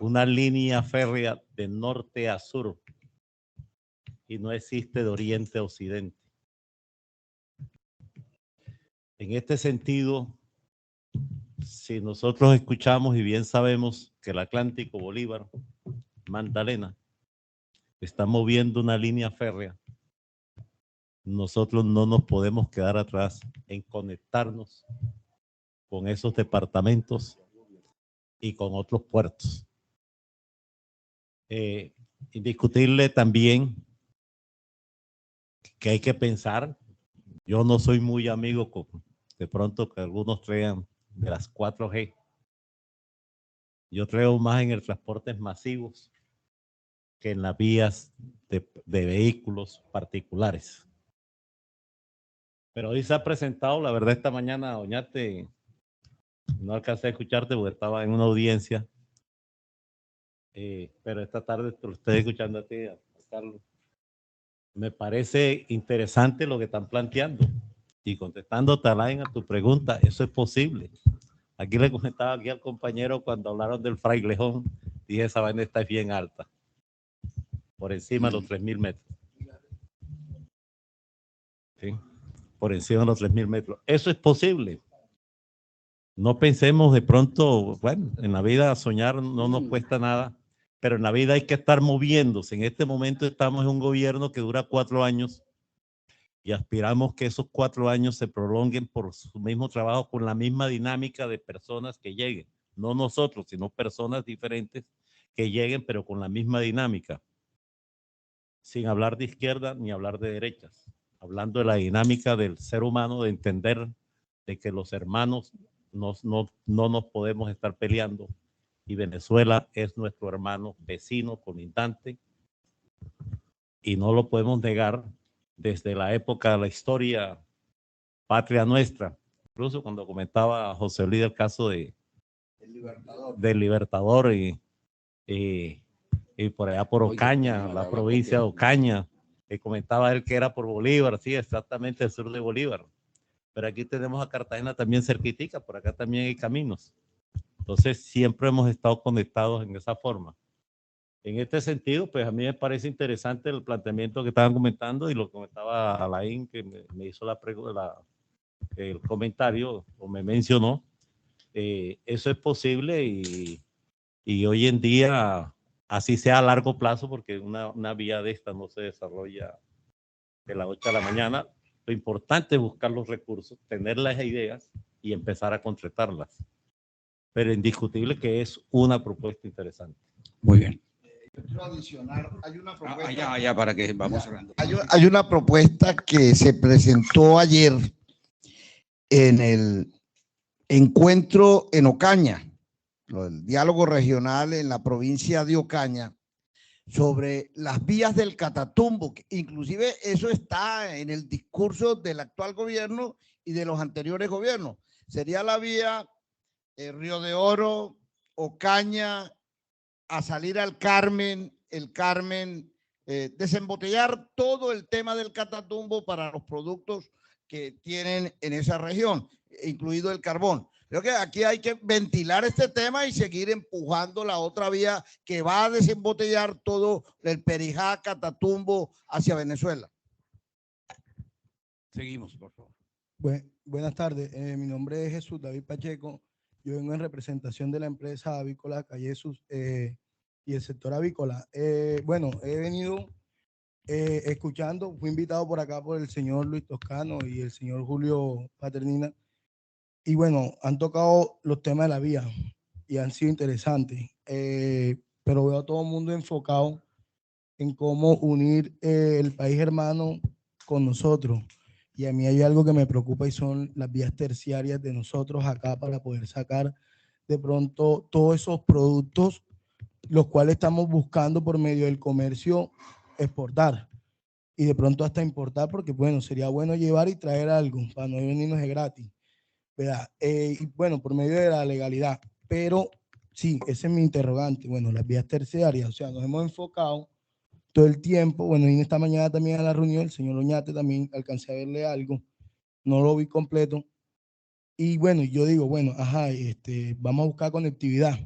una línea férrea de norte a sur y no existe de oriente a occidente. En este sentido, si nosotros escuchamos y bien sabemos que el Atlántico Bolívar, Magdalena, está moviendo una línea férrea, nosotros no nos podemos quedar atrás en conectarnos con esos departamentos y con otros puertos. Indiscutible también que hay que pensar, yo no soy muy amigo con, de pronto que algunos crean de las 4G. Yo creo más en el transporte masivos que en las vías de vehículos particulares. Pero hoy se ha presentado, la verdad, esta mañana, Oñate, no alcancé a escucharte porque estaba en una audiencia, pero esta tarde te lo estoy escuchando a ti, a Carlos. Me parece interesante lo que están planteando. Y contestando, Talain, a tu pregunta, eso es posible. Aquí le comentaba aquí al compañero cuando hablaron del frailejón, dije, esa vaina está bien alta, por encima de los 3.000 metros. ¿Sí? Por encima de los 3.000 metros. Eso es posible. No pensemos de pronto, bueno, en la vida soñar no nos cuesta nada, pero en la vida hay que estar moviéndose. En este momento estamos en un gobierno que dura 4 años y aspiramos que esos 4 años se prolonguen por su mismo trabajo con la misma dinámica de personas que lleguen. No nosotros, sino personas diferentes que lleguen, pero con la misma dinámica. Sin hablar de izquierda ni hablar de derechas. Hablando de la dinámica del ser humano, de entender de que los hermanos no nos podemos estar peleando y Venezuela es nuestro hermano vecino, colindante, y no lo podemos negar desde la época de la historia patria nuestra. Incluso cuando comentaba José Luis el caso del Libertador y por allá por Ocaña, la provincia de Ocaña, y comentaba él que era por Bolívar, sí, exactamente el sur de Bolívar. Pero aquí tenemos a Cartagena también cerquitica, por acá también hay caminos. Entonces siempre hemos estado conectados en esa forma. En este sentido, pues a mí me parece interesante el planteamiento que estaban comentando y lo comentaba Alain, que me hizo el comentario o me mencionó. Eso es posible y hoy en día, así sea a largo plazo, porque una vía de esta no se desarrolla de las 8 de la mañana. Lo importante es buscar los recursos, tener las ideas y empezar a concretarlas. Pero indiscutible que es una propuesta interesante. Muy bien. Adicional, hay una propuesta, Allá, para que vamos cerrando. hay una propuesta que se presentó ayer en el encuentro en Ocaña, el diálogo regional en la provincia de Ocaña, sobre las vías del Catatumbo. Inclusive eso está en el discurso del actual gobierno y de los anteriores gobiernos. Sería la vía Río de Oro, Ocaña, a salir al Carmen, el Carmen, desembotellar todo el tema del Catatumbo para los productos que tienen en esa región, incluido el carbón. Creo que aquí hay que ventilar este tema y seguir empujando la otra vía que va a desembotellar todo el Perijá, Catatumbo hacia Venezuela. Seguimos, por favor. Buenas tardes, mi nombre es Jesús David Pacheco. Yo vengo en representación de la empresa avícola Callesus y el sector avícola. Bueno, he venido escuchando, fui invitado por acá por el señor Luis Toscano y el señor Julio Paternina Y bueno, han tocado los temas de la vía y han sido interesantes, pero veo a todo el mundo enfocado en cómo unir el país hermano con nosotros. Y a mí hay algo que me preocupa y son las vías terciarias de nosotros acá para poder sacar de pronto todos esos productos, los cuales estamos buscando por medio del comercio exportar y de pronto hasta importar, porque bueno, sería bueno llevar y traer algo para no venirnos de gratis, ¿verdad? Y bueno, por medio de la legalidad, pero sí, ese es mi interrogante. Bueno, las vías terciarias, o sea, nos hemos enfocado todo el tiempo. Bueno, y esta mañana también a la reunión, el señor Oñate también alcancé a verle algo, no lo vi completo. Y bueno, yo digo, bueno, ajá, vamos a buscar conectividad,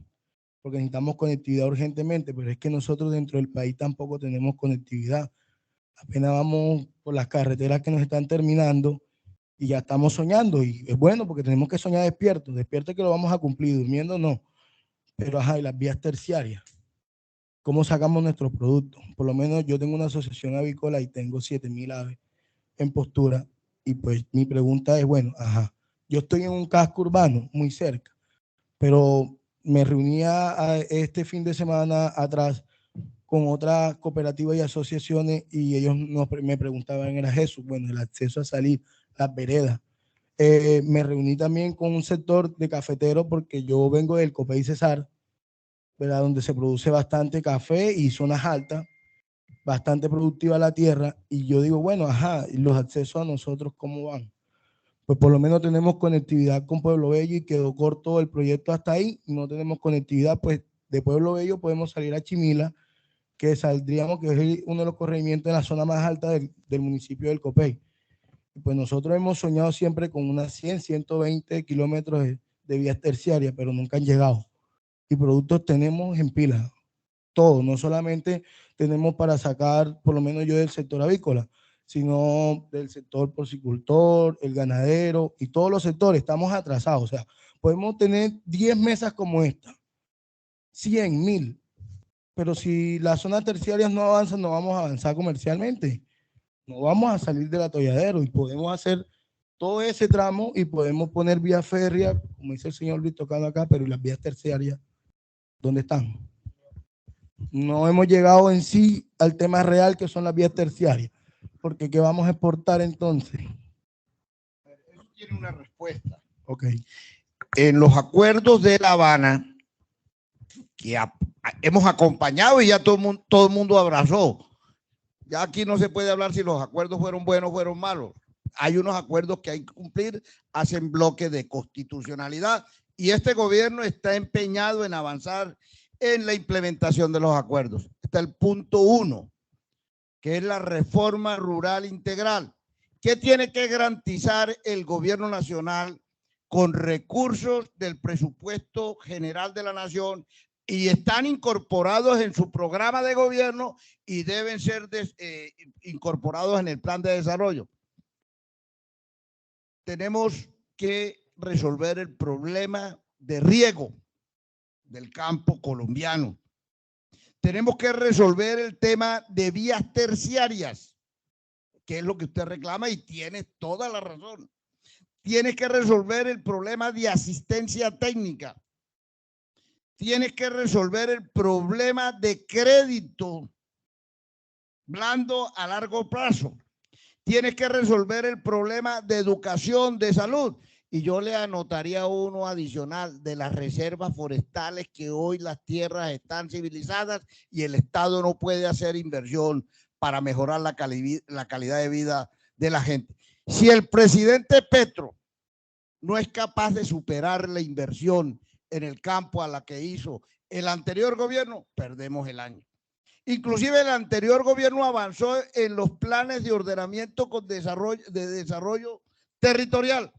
porque necesitamos conectividad urgentemente, pero es que nosotros dentro del país tampoco tenemos conectividad. Apenas vamos por las carreteras que nos están terminando y ya estamos soñando. Y es bueno porque tenemos que soñar despiertos, despiertos que lo vamos a cumplir, durmiendo no. Pero ajá, y las vías terciarias. ¿Cómo sacamos nuestros productos? Por lo menos yo tengo una asociación avícola y tengo 7.000 aves en postura. Y pues mi pregunta es, bueno, ajá, yo estoy en un casco urbano muy cerca, pero me reunía este fin de semana atrás con otras cooperativas y asociaciones y ellos me preguntaban, era Jesús, bueno, el acceso a salir, las veredas. Me reuní también con un sector de cafeteros porque yo vengo del Copey Cesar, ¿verdad? Donde se produce bastante café y zonas altas, bastante productiva la tierra, y yo digo, bueno, ajá, ¿y los accesos a nosotros cómo van? Pues por lo menos tenemos conectividad con Pueblo Bello y quedó corto el proyecto hasta ahí, no tenemos conectividad, pues de Pueblo Bello podemos salir a Chimila, que saldríamos, que es uno de los corregimientos de la zona más alta del municipio del Copey. Y pues nosotros hemos soñado siempre con unas 100, 120 kilómetros de vías terciarias, pero nunca han llegado. Y productos tenemos en pila, todo, no solamente tenemos para sacar, por lo menos yo del sector avícola, sino del sector porcicultor, el ganadero y todos los sectores, estamos atrasados. O sea, podemos tener 10 mesas como esta, 100, 1000, pero si las zonas terciarias no avanzan, no vamos a avanzar comercialmente, no vamos a salir del atolladero y podemos hacer todo ese tramo y podemos poner vía férrea, como dice el señor Luis tocando acá, pero ¿y las vías terciarias dónde están? No hemos llegado en sí al tema real que son las vías terciarias, porque ¿qué vamos a exportar entonces? Eso tiene una respuesta. Ok. En los acuerdos de La Habana, que hemos acompañado y ya todo el mundo abrazó. Ya aquí no se puede hablar si los acuerdos fueron buenos o fueron malos. Hay unos acuerdos que hay que cumplir, hacen bloque de constitucionalidad y este gobierno está empeñado en avanzar en la implementación de los acuerdos. Está el punto 1, que es la reforma rural integral. ¿Qué tiene que garantizar el gobierno nacional con recursos del presupuesto general de la nación y están incorporados en su programa de gobierno y deben ser incorporados en el plan de desarrollo? Tenemos que resolver el problema de riego del campo colombiano. Tenemos que resolver el tema de vías terciarias, que es lo que usted reclama y tiene toda la razón. Tienes que resolver el problema de asistencia técnica. Tienes que resolver el problema de crédito blando a largo plazo. Tienes que resolver el problema de educación, de salud. Y yo le anotaría uno adicional de las reservas forestales, que hoy las tierras están civilizadas y el Estado no puede hacer inversión para mejorar la calidad de vida de la gente. Si el presidente Petro no es capaz de superar la inversión en el campo a la que hizo el anterior gobierno, perdemos el año. Inclusive el anterior gobierno avanzó en los planes de ordenamiento con desarrollo territorial.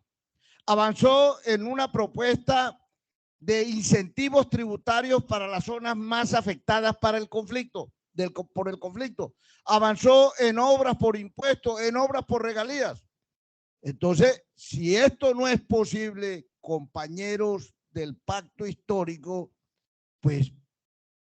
Avanzó en una propuesta de incentivos tributarios para las zonas más afectadas por el conflicto. Avanzó en obras por impuestos, en obras por regalías. Entonces, si esto no es posible, compañeros del pacto histórico, pues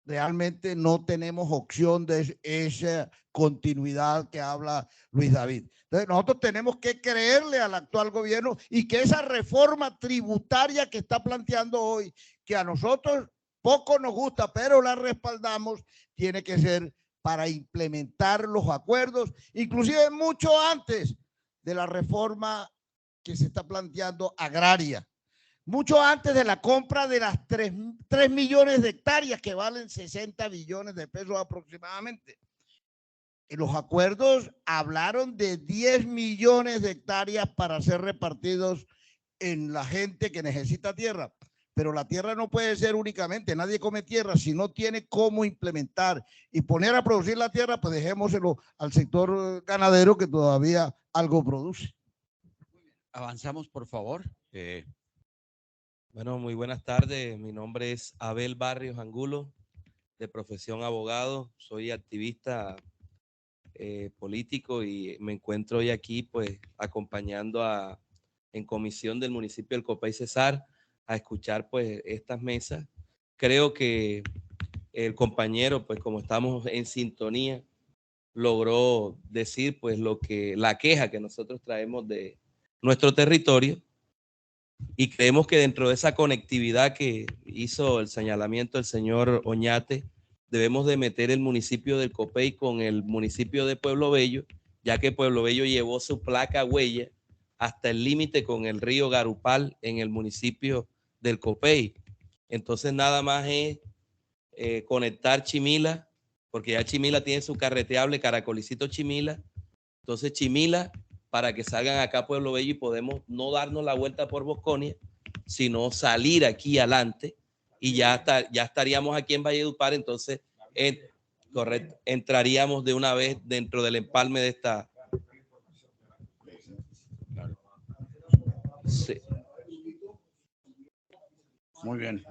realmente no tenemos opción de esa continuidad que habla Luis David. Entonces, nosotros tenemos que creerle al actual gobierno y que esa reforma tributaria que está planteando hoy, que a nosotros poco nos gusta, pero la respaldamos, tiene que ser para implementar los acuerdos, inclusive mucho antes de la reforma que se está planteando agraria, mucho antes de la compra de las 3 millones de hectáreas que valen 60 billones de pesos aproximadamente. En los acuerdos hablaron de 10 millones de hectáreas para ser repartidos en la gente que necesita tierra. Pero la tierra no puede ser únicamente, nadie come tierra, si no tiene cómo implementar y poner a producir la tierra, pues dejémoselo al sector ganadero que todavía algo produce. Avanzamos, por favor. Bueno, muy buenas tardes. Mi nombre es Abel Barrios Angulo, de profesión abogado. Soy activista político y me encuentro hoy aquí pues acompañando en comisión del municipio del Copey Cesar a escuchar pues estas mesas. Creo que el compañero, pues como estamos en sintonía, logró decir pues la queja que nosotros traemos de nuestro territorio, y creemos que dentro de esa conectividad que hizo el señalamiento el señor Oñate, debemos de meter el municipio del Copey con el municipio de Pueblo Bello, ya que Pueblo Bello llevó su placa huella hasta el límite con el río Garupal en el municipio del Copey. Entonces nada más es conectar Chimila, porque ya Chimila tiene su carreteable Caracolicito Chimila. Entonces Chimila, para que salgan acá a Pueblo Bello y podemos no darnos la vuelta por Bosconia, sino salir aquí adelante y ya estaríamos aquí en Valledupar. Entonces, correcto, entraríamos de una vez dentro del empalme de esta. Sí. Muy bien.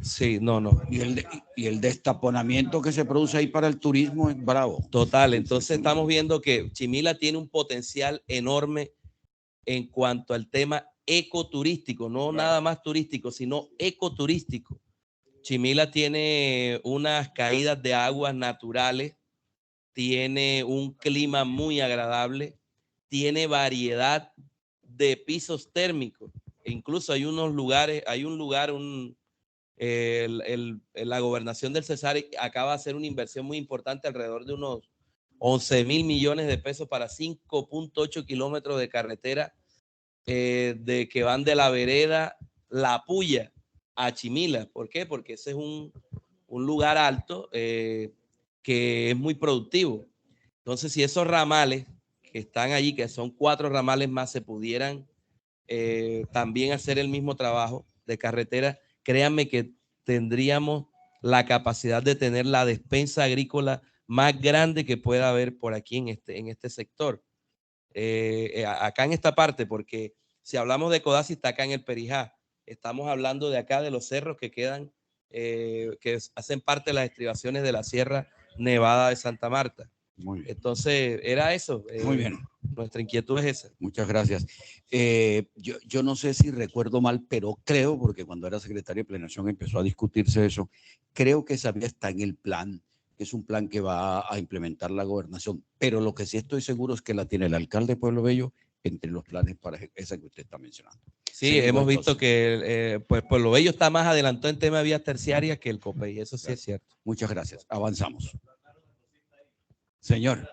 Sí, no. Y el destaponamiento que se produce ahí para el turismo es bravo. Total, entonces estamos viendo que Chimila tiene un potencial enorme en cuanto al tema ecoturístico, no nada más turístico, sino ecoturístico. Chimila tiene unas caídas de aguas naturales, tiene un clima muy agradable, tiene variedad de pisos térmicos. E incluso hay unos lugares, la gobernación del Cesar acaba de hacer una inversión muy importante, alrededor de unos 11.000 millones de pesos para 5.8 kilómetros de carretera de que van de la vereda La Puya a Chimila. ¿Por qué? Porque ese es un lugar alto que es muy productivo. Entonces, si esos ramales que están allí, que son 4 ramales más, se pudieran también hacer el mismo trabajo de carretera, créanme que tendríamos la capacidad de tener la despensa agrícola más grande que pueda haber por aquí en este sector. Acá en esta parte, porque si hablamos de Codazzi, está acá en el Perijá. Estamos hablando de acá de los cerros que quedan, que hacen parte de las estribaciones de la Sierra Nevada de Santa Marta. Muy bien. Entonces, era eso. Muy bien. Nuestra inquietud es esa. Muchas gracias. Yo no sé si recuerdo mal, pero creo, porque cuando era secretario de Planeación empezó a discutirse eso, creo que esa vía está en el plan, que es un plan que va a implementar la gobernación, pero lo que sí estoy seguro es que la tiene el alcalde de Pueblo Bello entre los planes para esa que usted está mencionando. Sí, hemos visto que pues Pueblo Bello está más adelantado en tema de vías terciarias que el Copey, eso sí es cierto. Muchas gracias. Avanzamos. Señor.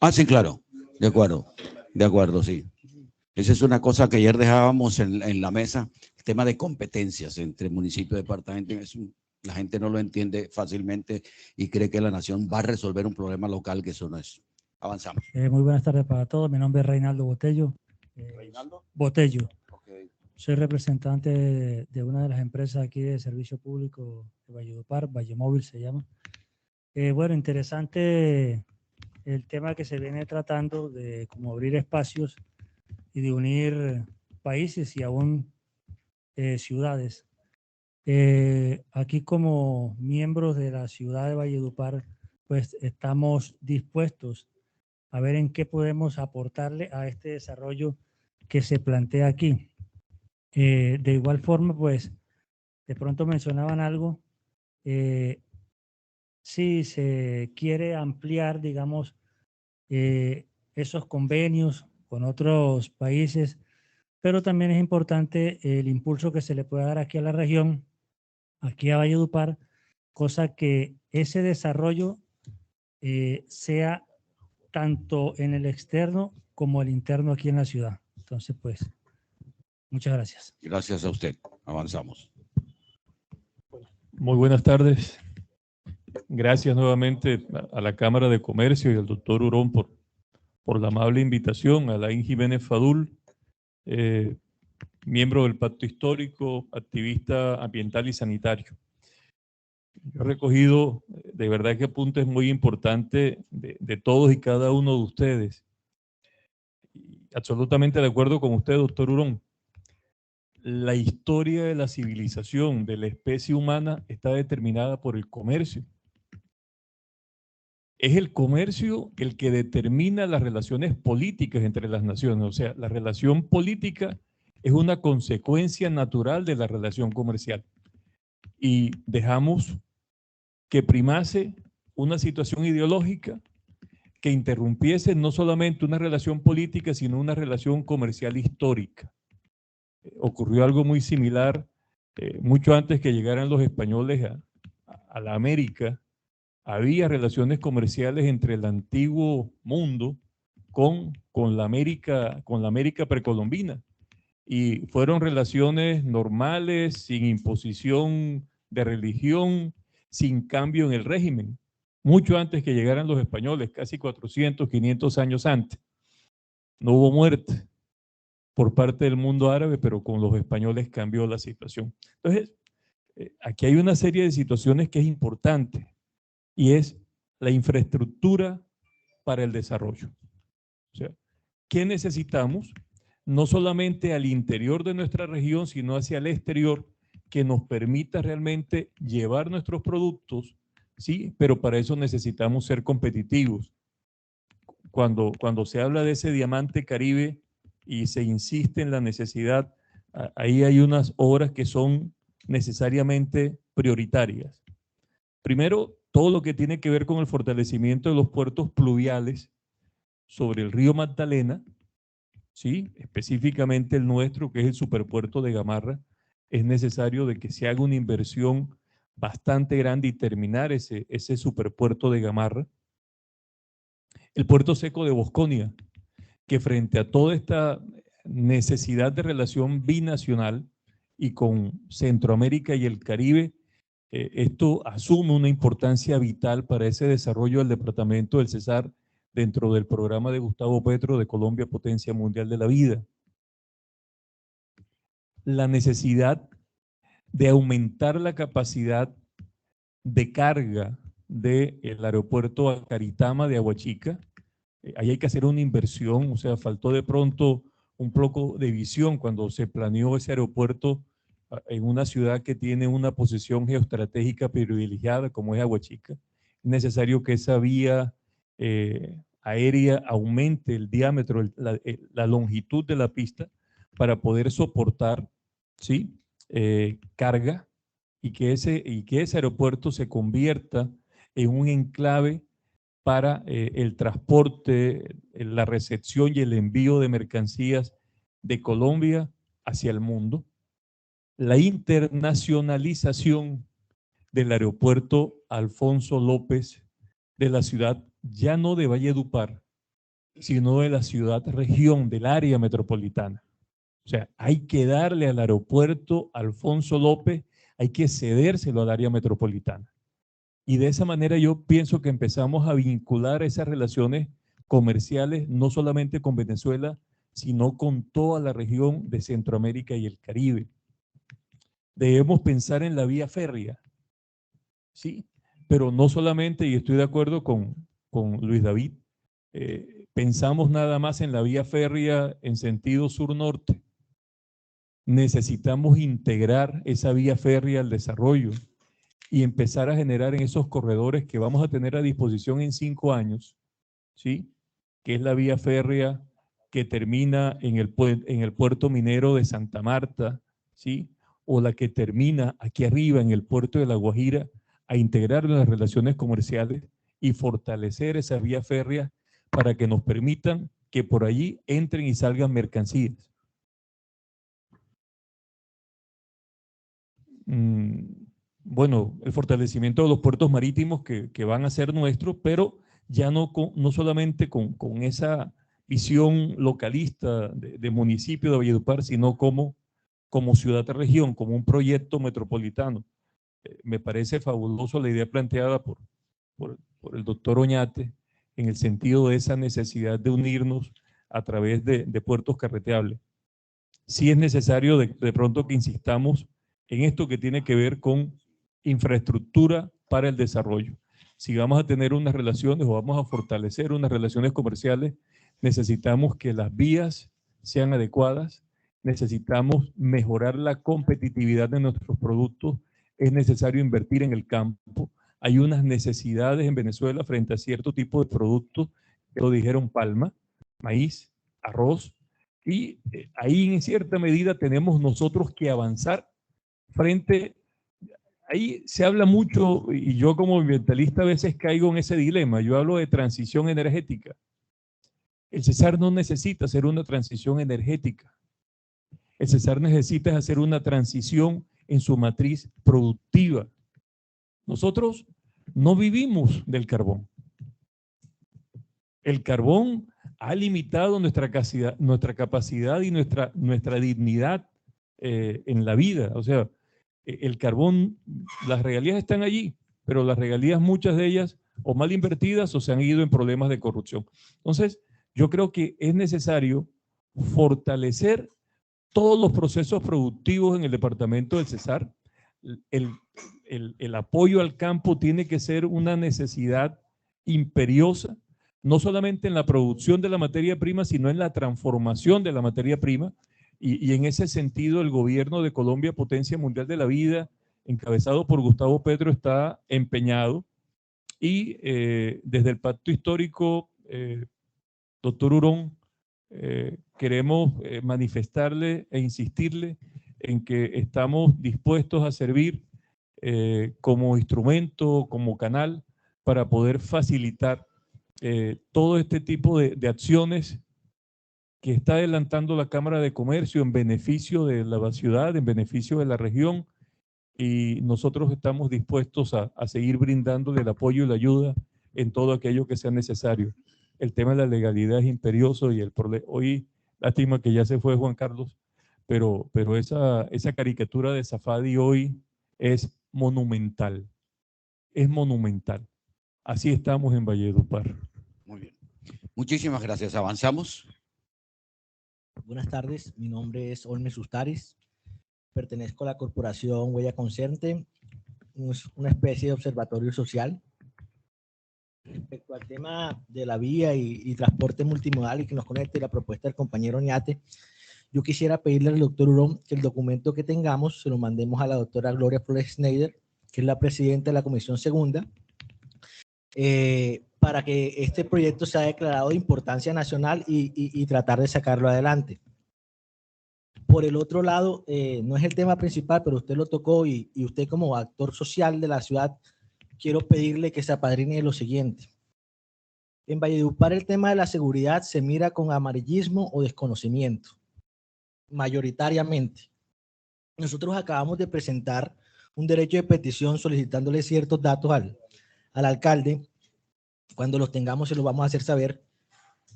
Ah, sí, claro. De acuerdo, sí. Esa es una cosa que ayer dejábamos en la mesa, el tema de competencias entre municipio y departamento. La gente no lo entiende fácilmente y cree que la nación va a resolver un problema local, que eso no es. Avanzamos. Muy buenas tardes para todos. Mi nombre es Reinaldo Botello. ¿Reinaldo? Botello. Okay. Soy representante de una de las empresas aquí de servicio público de Valledupar, Vallemóvil se llama. Bueno, interesante el tema que se viene tratando de cómo abrir espacios y de unir países y aún ciudades. Aquí como miembros de la ciudad de Valledupar, pues estamos dispuestos a ver en qué podemos aportarle a este desarrollo que se plantea aquí. De igual forma, pues, de pronto mencionaban algo, si se quiere ampliar, digamos, esos convenios con otros países, pero también es importante el impulso que se le pueda dar aquí a la región, aquí a Valledupar, cosa que ese desarrollo sea tanto en el externo como el interno aquí en la ciudad. Entonces, pues, muchas gracias. Gracias a usted. Avanzamos. Muy buenas tardes. Gracias nuevamente a la Cámara de Comercio y al doctor Hurón por la amable invitación, a Alain Jiménez Fadul, miembro del Pacto Histórico, activista ambiental y sanitario. Yo he recogido de verdad que apuntes muy importantes de todos y cada uno de ustedes. Absolutamente de acuerdo con usted, doctor Hurón. La historia de la civilización, de la especie humana, está determinada por el comercio. Es el comercio el que determina las relaciones políticas entre las naciones. O sea, la relación política es una consecuencia natural de la relación comercial. Y dejamos que primase una situación ideológica que interrumpiese no solamente una relación política, sino una relación comercial histórica. Ocurrió algo muy similar mucho antes que llegaran los españoles a la América. Había relaciones comerciales entre el antiguo mundo con la América precolombina. Y fueron relaciones normales, sin imposición de religión, sin cambio en el régimen, mucho antes que llegaran los españoles, casi 400, 500 años antes. No hubo muerte por parte del mundo árabe, pero con los españoles cambió la situación. Entonces, aquí hay una serie de situaciones que es importante, y es la infraestructura para el desarrollo. O sea, ¿qué necesitamos? No solamente al interior de nuestra región, sino hacia el exterior, que nos permita realmente llevar nuestros productos, ¿sí? Pero para eso necesitamos ser competitivos. Cuando se habla de ese diamante Caribe y se insiste en la necesidad, ahí hay unas obras que son necesariamente prioritarias. Primero, todo lo que tiene que ver con el fortalecimiento de los puertos pluviales sobre el río Magdalena, ¿sí? Específicamente el nuestro, que es el superpuerto de Gamarra, es necesario de que se haga una inversión bastante grande y terminar ese superpuerto de Gamarra. El puerto seco de Bosconia, que frente a toda esta necesidad de relación binacional y con Centroamérica y el Caribe, esto asume una importancia vital para ese desarrollo del departamento del Cesar dentro del programa de Gustavo Petro de Colombia, Potencia Mundial de la Vida. La necesidad de aumentar la capacidad de carga del aeropuerto Acaritama de Aguachica. Ahí hay que hacer una inversión, o sea, faltó de pronto un poco de visión cuando se planeó ese aeropuerto en una ciudad que tiene una posición geoestratégica privilegiada como es Aguachica. Es necesario que esa vía aérea aumente el diámetro, la longitud de la pista para poder soportar, ¿sí? Carga y que ese aeropuerto se convierta en un enclave para el transporte, la recepción y el envío de mercancías de Colombia hacia el mundo. La internacionalización del aeropuerto Alfonso López de la ciudad, ya no de Valledupar, sino de la ciudad región, del área metropolitana. O sea, hay que darle al aeropuerto Alfonso López, hay que cedérselo al área metropolitana. Y de esa manera yo pienso que empezamos a vincular esas relaciones comerciales, no solamente con Venezuela, sino con toda la región de Centroamérica y el Caribe. Debemos pensar en la vía férrea, ¿sí? Pero no solamente, y estoy de acuerdo con Luis David, pensamos nada más en la vía férrea en sentido sur-norte. Necesitamos integrar esa vía férrea al desarrollo y empezar a generar en esos corredores que vamos a tener a disposición en 5 años, ¿sí? Que es la vía férrea que termina en el puerto minero de Santa Marta, ¿sí? O la que termina aquí arriba en el puerto de La Guajira, a integrar las relaciones comerciales y fortalecer esas vías férreas para que nos permitan que por allí entren y salgan mercancías. Bueno, el fortalecimiento de los puertos marítimos que van a ser nuestros, pero ya no solamente con esa visión localista de municipio de Valledupar, sino como ciudad-región, como un proyecto metropolitano. Me parece fabuloso la idea planteada por el doctor Oñate, en el sentido de esa necesidad de unirnos a través de puertos carreteables. Sí es necesario de pronto que insistamos en esto que tiene que ver con infraestructura para el desarrollo. Si vamos a tener unas relaciones o vamos a fortalecer unas relaciones comerciales, necesitamos que las vías sean adecuadas, necesitamos mejorar la competitividad de nuestros productos, es necesario invertir en el campo. Hay unas necesidades en Venezuela frente a cierto tipo de productos, que lo dijeron palma, maíz, arroz, y ahí en cierta medida tenemos nosotros que avanzar frente. Ahí se habla mucho, y yo como ambientalista a veces caigo en ese dilema, yo hablo de transición energética. El Cesar no necesita hacer una transición energética. El Cesar necesita hacer una transición en su matriz productiva. Nosotros no vivimos del carbón. El carbón ha limitado nuestra capacidad y nuestra dignidad en la vida. O sea, el carbón, las regalías están allí, pero las regalías, muchas de ellas, o mal invertidas o se han ido en problemas de corrupción. Entonces, yo creo que es necesario fortalecer todos los procesos productivos en el departamento del Cesar. El apoyo al campo tiene que ser una necesidad imperiosa, no solamente en la producción de la materia prima, sino en la transformación de la materia prima. Y en ese sentido, el gobierno de Colombia, potencia mundial de la vida, encabezado por Gustavo Petro, está empeñado. Y desde el Pacto Histórico, doctor Hurón, queremos manifestarle e insistirle en que estamos dispuestos a servir como instrumento, como canal, para poder facilitar todo este tipo de acciones que está adelantando la Cámara de Comercio en beneficio de la ciudad, en beneficio de la región, y nosotros estamos dispuestos a seguir brindándole el apoyo y la ayuda en todo aquello que sea necesario. El tema de la legalidad es imperioso y hoy, lástima que ya se fue Juan Carlos, pero esa caricatura de Safadi hoy es monumental. Es monumental. Así estamos en Valledupar. Muy bien. Muchísimas gracias. Avanzamos. Buenas tardes, mi nombre es Olmes Ustaris, pertenezco a la corporación Huella Consciente, una especie de observatorio social. Respecto al tema de la vía y transporte multimodal y que nos conecte la propuesta del compañero Oñate, yo quisiera pedirle al doctor Hurón que el documento que tengamos se lo mandemos a la doctora Gloria Flores Schneider, que es la presidenta de la Comisión Segunda, para que este proyecto sea declarado de importancia nacional y tratar de sacarlo adelante. Por el otro lado, no es el tema principal, pero usted lo tocó y usted como actor social de la ciudad, quiero pedirle que se apadrine de lo siguiente. En Valledupar el tema de la seguridad se mira con amarillismo o desconocimiento, mayoritariamente. Nosotros acabamos de presentar un derecho de petición solicitándole ciertos datos al alcalde. Cuando los tengamos se los vamos a hacer saber.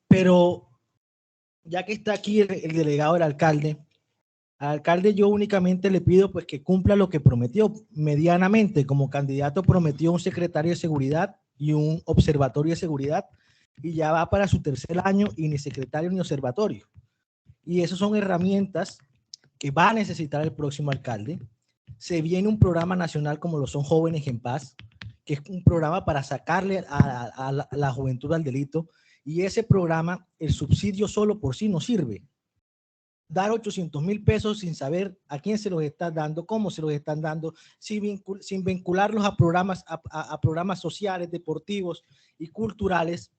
Pero ya que está aquí el delegado del alcalde, al alcalde yo únicamente le pido pues que cumpla lo que prometió medianamente. Como candidato prometió un secretario de seguridad y un observatorio de seguridad, y ya va para su tercer año y ni secretario ni observatorio. Y esas son herramientas que va a necesitar el próximo alcalde. Se viene un programa nacional como lo son Jóvenes en Paz, que es un programa para sacarle a la juventud al delito, y ese programa, el subsidio solo por sí no sirve. Dar 800.000 pesos sin saber a quién se los está dando, cómo se los están dando, sin vincularlos a programas sociales, deportivos y culturales,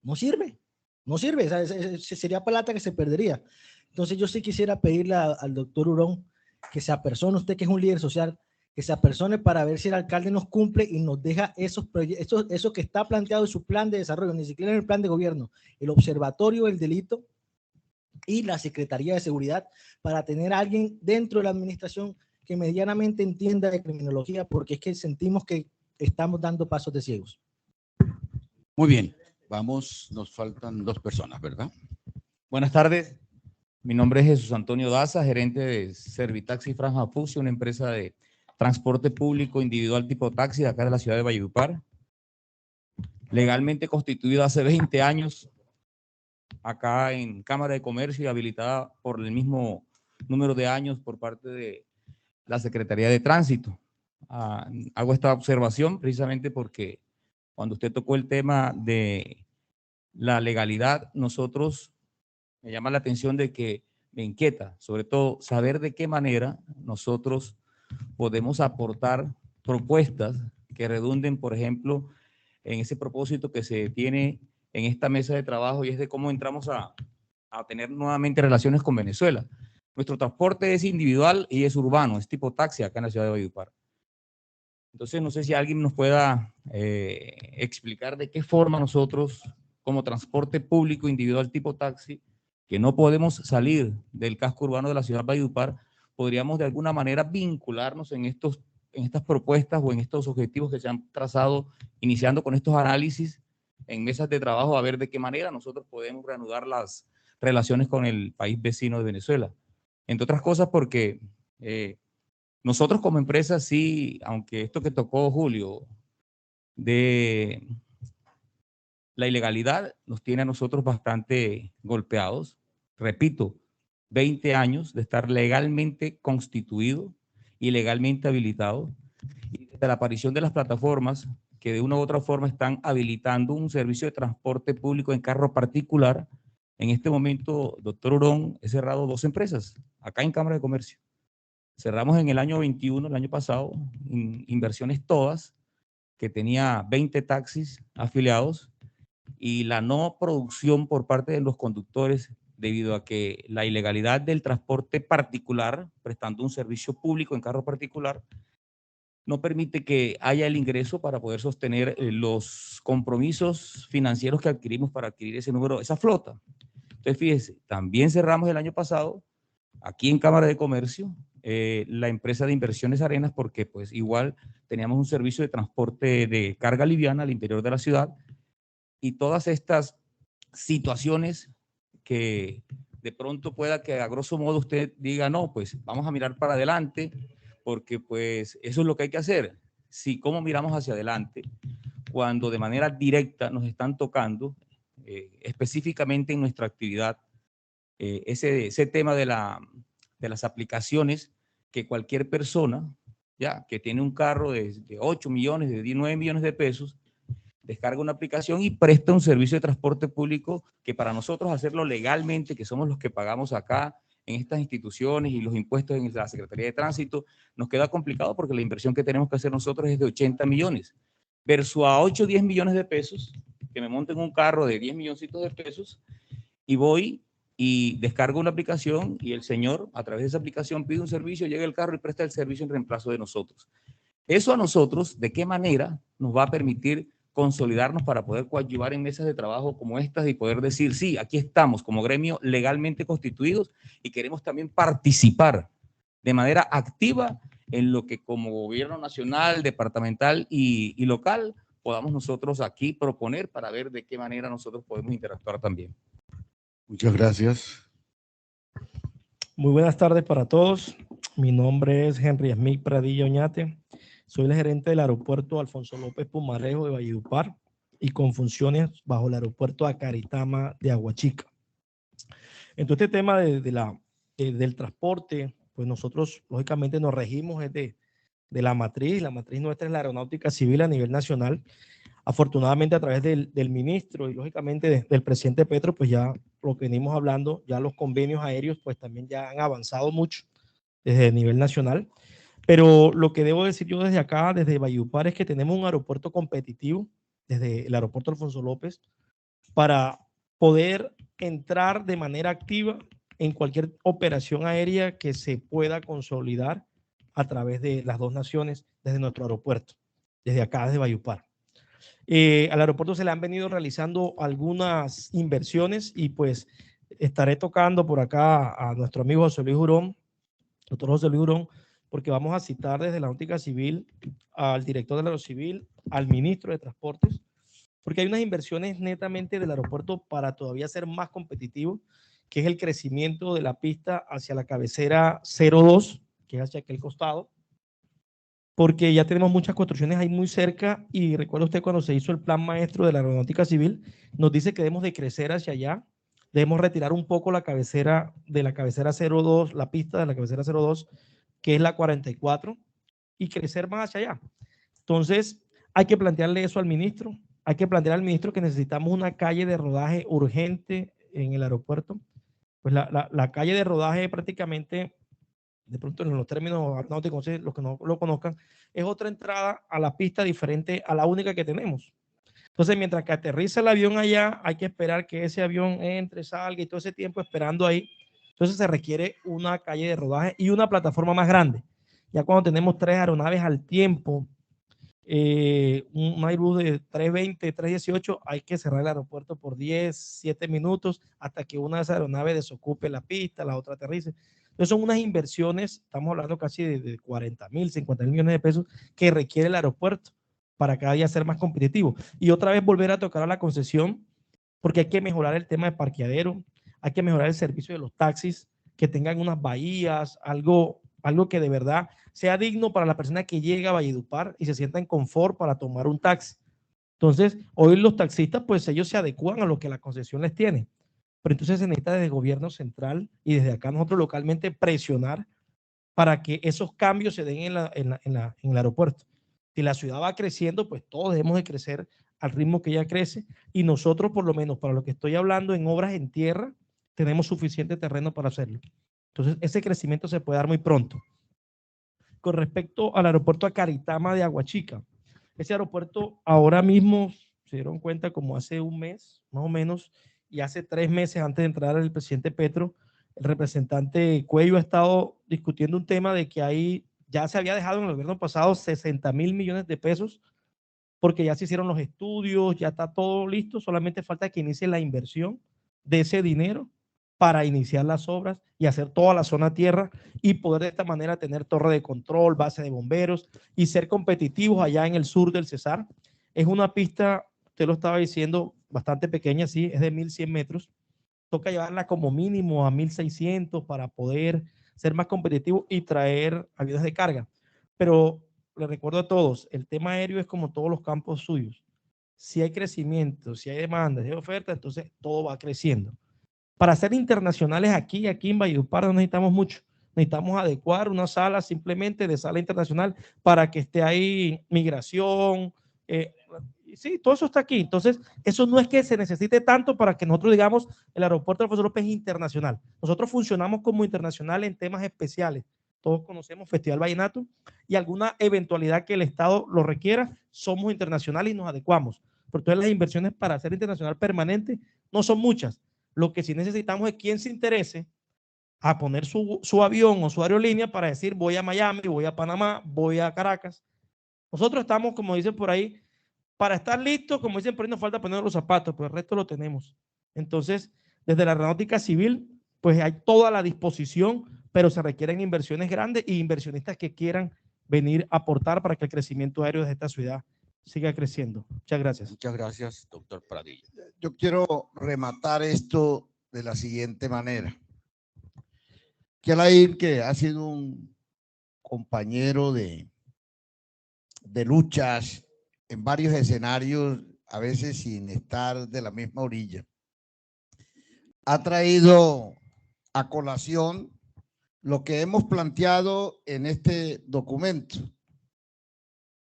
no sirve. No sirve, o sea, sería plata que se perdería. Entonces yo sí quisiera pedirle al doctor Hurón que se apersone, usted que es un líder social, que se apersone para ver si el alcalde nos cumple y nos deja eso que está planteado en su plan de desarrollo, ni siquiera en el plan de gobierno, el observatorio del delito y la Secretaría de Seguridad, para tener a alguien dentro de la administración que medianamente entienda de criminología, porque es que sentimos que estamos dando pasos de ciegos. Muy bien, vamos, nos faltan 2 personas, ¿verdad? Buenas tardes, mi nombre es Jesús Antonio Daza, gerente de Servitaxi Franja Fuxi, una empresa de transporte público individual tipo taxi de acá de la ciudad de Valledupar. Legalmente constituida hace 20 años, acá en Cámara de Comercio y habilitada por el mismo número de años por parte de la Secretaría de Tránsito. Hago esta observación precisamente porque cuando usted tocó el tema de la legalidad, me llama la atención de que me inquieta, sobre todo, saber de qué manera nosotros podemos aportar propuestas que redunden, por ejemplo, en ese propósito que se tiene en esta mesa de trabajo, y es de cómo entramos a tener nuevamente relaciones con Venezuela. Nuestro transporte es individual y es urbano, es tipo taxi acá en la ciudad de Valledupar. Entonces, no sé si alguien nos pueda explicar de qué forma nosotros, como transporte público individual tipo taxi, que no podemos salir del casco urbano de la ciudad de Valledupar, podríamos de alguna manera vincularnos en estas propuestas o en estos objetivos que se han trazado, iniciando con estos análisis en mesas de trabajo, a ver de qué manera nosotros podemos reanudar las relaciones con el país vecino de Venezuela. Entre otras cosas porque nosotros como empresa sí, aunque esto que tocó Julio de la ilegalidad nos tiene a nosotros bastante golpeados. Repito, 20 años de estar legalmente constituido y legalmente habilitado, y desde la aparición de las plataformas que de una u otra forma están habilitando un servicio de transporte público en carro particular. En este momento, doctor Hurón, he cerrado 2 empresas acá en Cámara de Comercio. Cerramos en el año 21, el año pasado, inversiones todas, que tenía 20 taxis afiliados, y la no producción por parte de los conductores debido a que la ilegalidad del transporte particular, prestando un servicio público en carro particular, no permite que haya el ingreso para poder sostener los compromisos financieros que adquirimos para adquirir ese número, esa flota. Entonces, fíjese, también cerramos el año pasado, aquí en Cámara de Comercio, la empresa de Inversiones Arenas, porque pues igual teníamos un servicio de transporte de carga liviana al interior de la ciudad, y todas estas situaciones que de pronto pueda que a grosso modo usted diga, no, pues vamos a mirar para adelante, porque pues eso es lo que hay que hacer. Sí, ¿cómo miramos hacia adelante cuando de manera directa nos están tocando, específicamente en nuestra actividad, ese tema de las aplicaciones que cualquier persona, ya, que tiene un carro de 8 millones, de 9 millones de pesos, descarga una aplicación y presta un servicio de transporte público que para nosotros hacerlo legalmente, que somos los que pagamos acá en estas instituciones y los impuestos en la Secretaría de Tránsito, nos queda complicado porque la inversión que tenemos que hacer nosotros es de 80 millones, versus a 8 o 10 millones de pesos, que me monten un carro de 10 milloncitos de pesos y voy y descargo una aplicación y el señor a través de esa aplicación pide un servicio, llega el carro y presta el servicio en reemplazo de nosotros. Eso a nosotros, ¿de qué manera nos va a permitir consolidarnos para poder coadyuvar en mesas de trabajo como estas y poder decir, sí, aquí estamos como gremio legalmente constituidos y queremos también participar de manera activa en lo que como gobierno nacional, departamental y local podamos nosotros aquí proponer para ver de qué manera nosotros podemos interactuar también? Muchas gracias. Muy buenas tardes para todos. Mi nombre es Henry Smith Pradilla Oñate. Soy el gerente del aeropuerto Alfonso López Pumarejo de Valledupar y con funciones bajo el aeropuerto Acaritama de Aguachica. Entonces, este tema del transporte, pues nosotros lógicamente nos regimos de la matriz. La matriz nuestra es la aeronáutica civil a nivel nacional. Afortunadamente, a través del ministro y lógicamente del presidente Petro, pues ya lo que venimos hablando, ya los convenios aéreos pues también ya han avanzado mucho desde el nivel nacional. Pero lo que debo decir yo desde acá, desde Valledupar, es que tenemos un aeropuerto competitivo, desde el aeropuerto Alfonso López, para poder entrar de manera activa en cualquier operación aérea que se pueda consolidar a través de las dos naciones desde nuestro aeropuerto, desde acá, desde Valledupar. Al aeropuerto se le han venido realizando algunas inversiones y pues estaré tocando por acá a nuestro amigo José Luis Hurón, doctor José Luis Hurón, porque vamos a citar desde la Náutica Civil al director del Aerocivil, al ministro de Transportes, porque hay unas inversiones netamente del aeropuerto para todavía ser más competitivo, que es el crecimiento de la pista hacia la cabecera 02, que es hacia aquel costado, porque ya tenemos muchas construcciones ahí muy cerca y recuerda usted cuando se hizo el plan maestro de la Aeronáutica Civil, nos dice que debemos de crecer hacia allá, debemos retirar un poco la cabecera de la cabecera 02, la pista de la cabecera 02, que es la 44, y crecer más hacia allá. Entonces, hay que plantearle eso al ministro, hay que plantear al ministro que necesitamos una calle de rodaje urgente en el aeropuerto. Pues la calle de rodaje prácticamente, de pronto en los términos aeronáuticos, los que no lo conozcan, es otra entrada a la pista diferente a la única que tenemos. Entonces, mientras que aterriza el avión allá, hay que esperar que ese avión entre, salga y todo ese tiempo esperando ahí. Entonces se requiere una calle de rodaje y una plataforma más grande. Ya cuando tenemos 3 aeronaves al tiempo, un Airbus de 320, 318, hay que cerrar el aeropuerto por 10, 7 minutos hasta que una de esas aeronaves desocupe la pista, la otra aterrice. Entonces son unas inversiones, estamos hablando casi de 40.000, 50.000 millones de pesos que requiere el aeropuerto para cada día ser más competitivo. Y otra vez volver a tocar a la concesión, porque hay que mejorar el tema de parqueadero, hay que mejorar el servicio de los taxis, que tengan unas bahías, algo que de verdad sea digno para la persona que llega a Valledupar y se sienta en confort para tomar un taxi. Entonces, hoy los taxistas, pues ellos se adecúan a lo que la concesión les tiene. Pero entonces se necesita desde el gobierno central y desde acá nosotros localmente presionar para que esos cambios se den en el aeropuerto. Si la ciudad va creciendo, pues todos debemos de crecer al ritmo que ella crece y nosotros, por lo menos para lo que estoy hablando en obras en tierra, tenemos suficiente terreno para hacerlo. Entonces, ese crecimiento se puede dar muy pronto. Con respecto al aeropuerto Acaritama de Aguachica, ese aeropuerto ahora mismo se dieron cuenta como hace un mes, más o menos, y hace 3 meses antes de entrar el presidente Petro, el representante Cuello ha estado discutiendo un tema de que ahí ya se había dejado en el gobierno pasado 60.000 millones de pesos porque ya se hicieron los estudios, ya está todo listo, solamente falta que inicie la inversión de ese dinero para iniciar las obras y hacer toda la zona tierra y poder de esta manera tener torre de control, base de bomberos y ser competitivos allá en el sur del Cesar. Es una pista, usted lo estaba diciendo, bastante pequeña, sí, es de 1.100 metros. Toca llevarla como mínimo a 1.600 para poder ser más competitivo y traer aviones de carga. Pero les recuerdo a todos, el tema aéreo es como todos los campos suyos. Si hay crecimiento, si hay demanda, si hay oferta, entonces todo va creciendo. Para ser internacionales aquí en Valledupar no necesitamos mucho. Necesitamos adecuar una sala simplemente de sala internacional para que esté ahí migración. Sí, todo eso está aquí. Entonces, eso no es que se necesite tanto para que nosotros digamos el aeropuerto Alfonso López es internacional. Nosotros funcionamos como internacional en temas especiales. Todos conocemos Festival Vallenato y alguna eventualidad que el Estado lo requiera, somos internacionales y nos adecuamos. Pero todas las inversiones para ser internacional permanente no son muchas. Lo que sí necesitamos es quien se interese a poner su avión o su aerolínea para decir voy a Miami, voy a Panamá, voy a Caracas. Nosotros estamos, como dicen por ahí, para estar listos, como dicen por ahí, nos falta poner los zapatos, pero el resto lo tenemos. Entonces, desde la Aeronáutica Civil, pues hay toda la disposición, pero se requieren inversiones grandes y inversionistas que quieran venir a aportar para que el crecimiento aéreo de esta ciudad siga creciendo. Muchas gracias. Muchas gracias, doctor Pradilla. Yo quiero rematar esto de la siguiente manera. Que Alain, que ha sido un compañero de luchas en varios escenarios, a veces sin estar de la misma orilla, ha traído a colación lo que hemos planteado en este documento.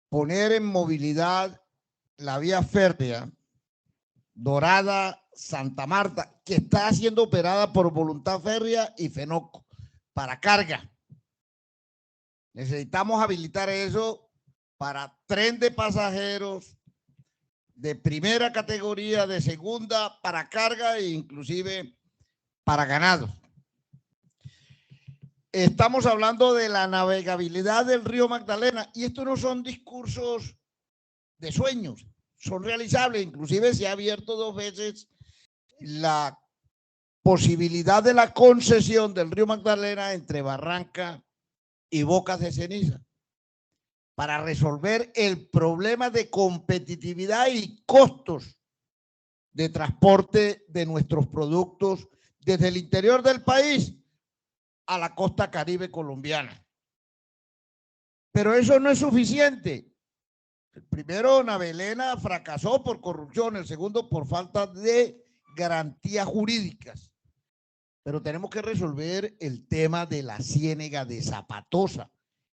Poner en movilidad la vía férrea Dorada-Santa Marta, que está siendo operada por Voluntad Férrea y FENOCO para carga. Necesitamos habilitar eso para tren de pasajeros, de primera categoría, de segunda para carga e inclusive para ganado. Estamos hablando de la navegabilidad del río Magdalena y estos no son discursos de sueños, son realizables. Inclusive se ha abierto 2 veces la posibilidad de la concesión del río Magdalena entre Barranca y Bocas de Ceniza para resolver el problema de competitividad y costos de transporte de nuestros productos desde el interior del país a la costa caribe colombiana. Pero eso no es suficiente. El primero, Navelena fracasó por corrupción, el segundo por falta de garantías jurídicas. Pero tenemos que resolver el tema de la ciénega de Zapatosa,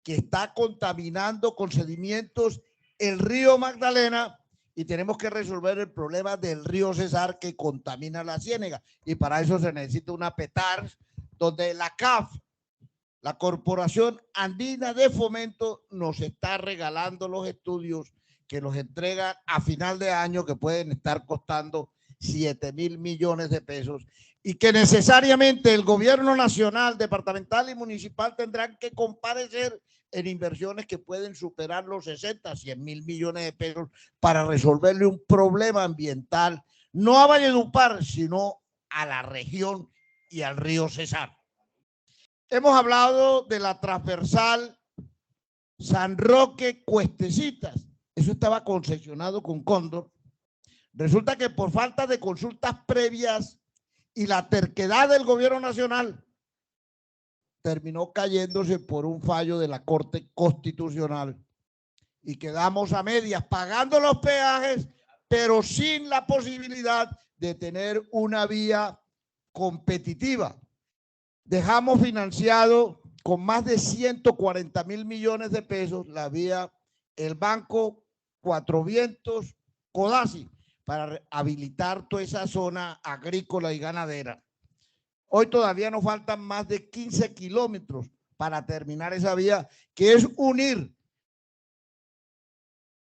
que está contaminando con sedimentos el río Magdalena, y tenemos que resolver el problema del río Cesar que contamina la ciénega. Y para eso se necesita una PETARS, donde la CAF, la Corporación Andina de Fomento, nos está regalando los estudios que nos entregan a final de año, que pueden estar costando 7.000 millones de pesos y que necesariamente el gobierno nacional, departamental y municipal tendrán que comparecer en inversiones que pueden superar los 60, 100.000 millones de pesos para resolverle un problema ambiental, no a Valledupar, sino a la región y al río Cesar. Hemos hablado de la transversal San Roque Cuestecitas. Eso estaba concesionado con Cóndor. Resulta que por falta de consultas previas y la terquedad del gobierno nacional, terminó cayéndose por un fallo de la Corte Constitucional y quedamos a medias pagando los peajes, pero sin la posibilidad de tener una vía competitiva. Dejamos financiado con más de 140.000 millones de pesos la vía el Banco Cuatro Vientos Codazzi para habilitar toda esa zona agrícola y ganadera. Hoy todavía nos faltan más de 15 kilómetros para terminar esa vía, que es unir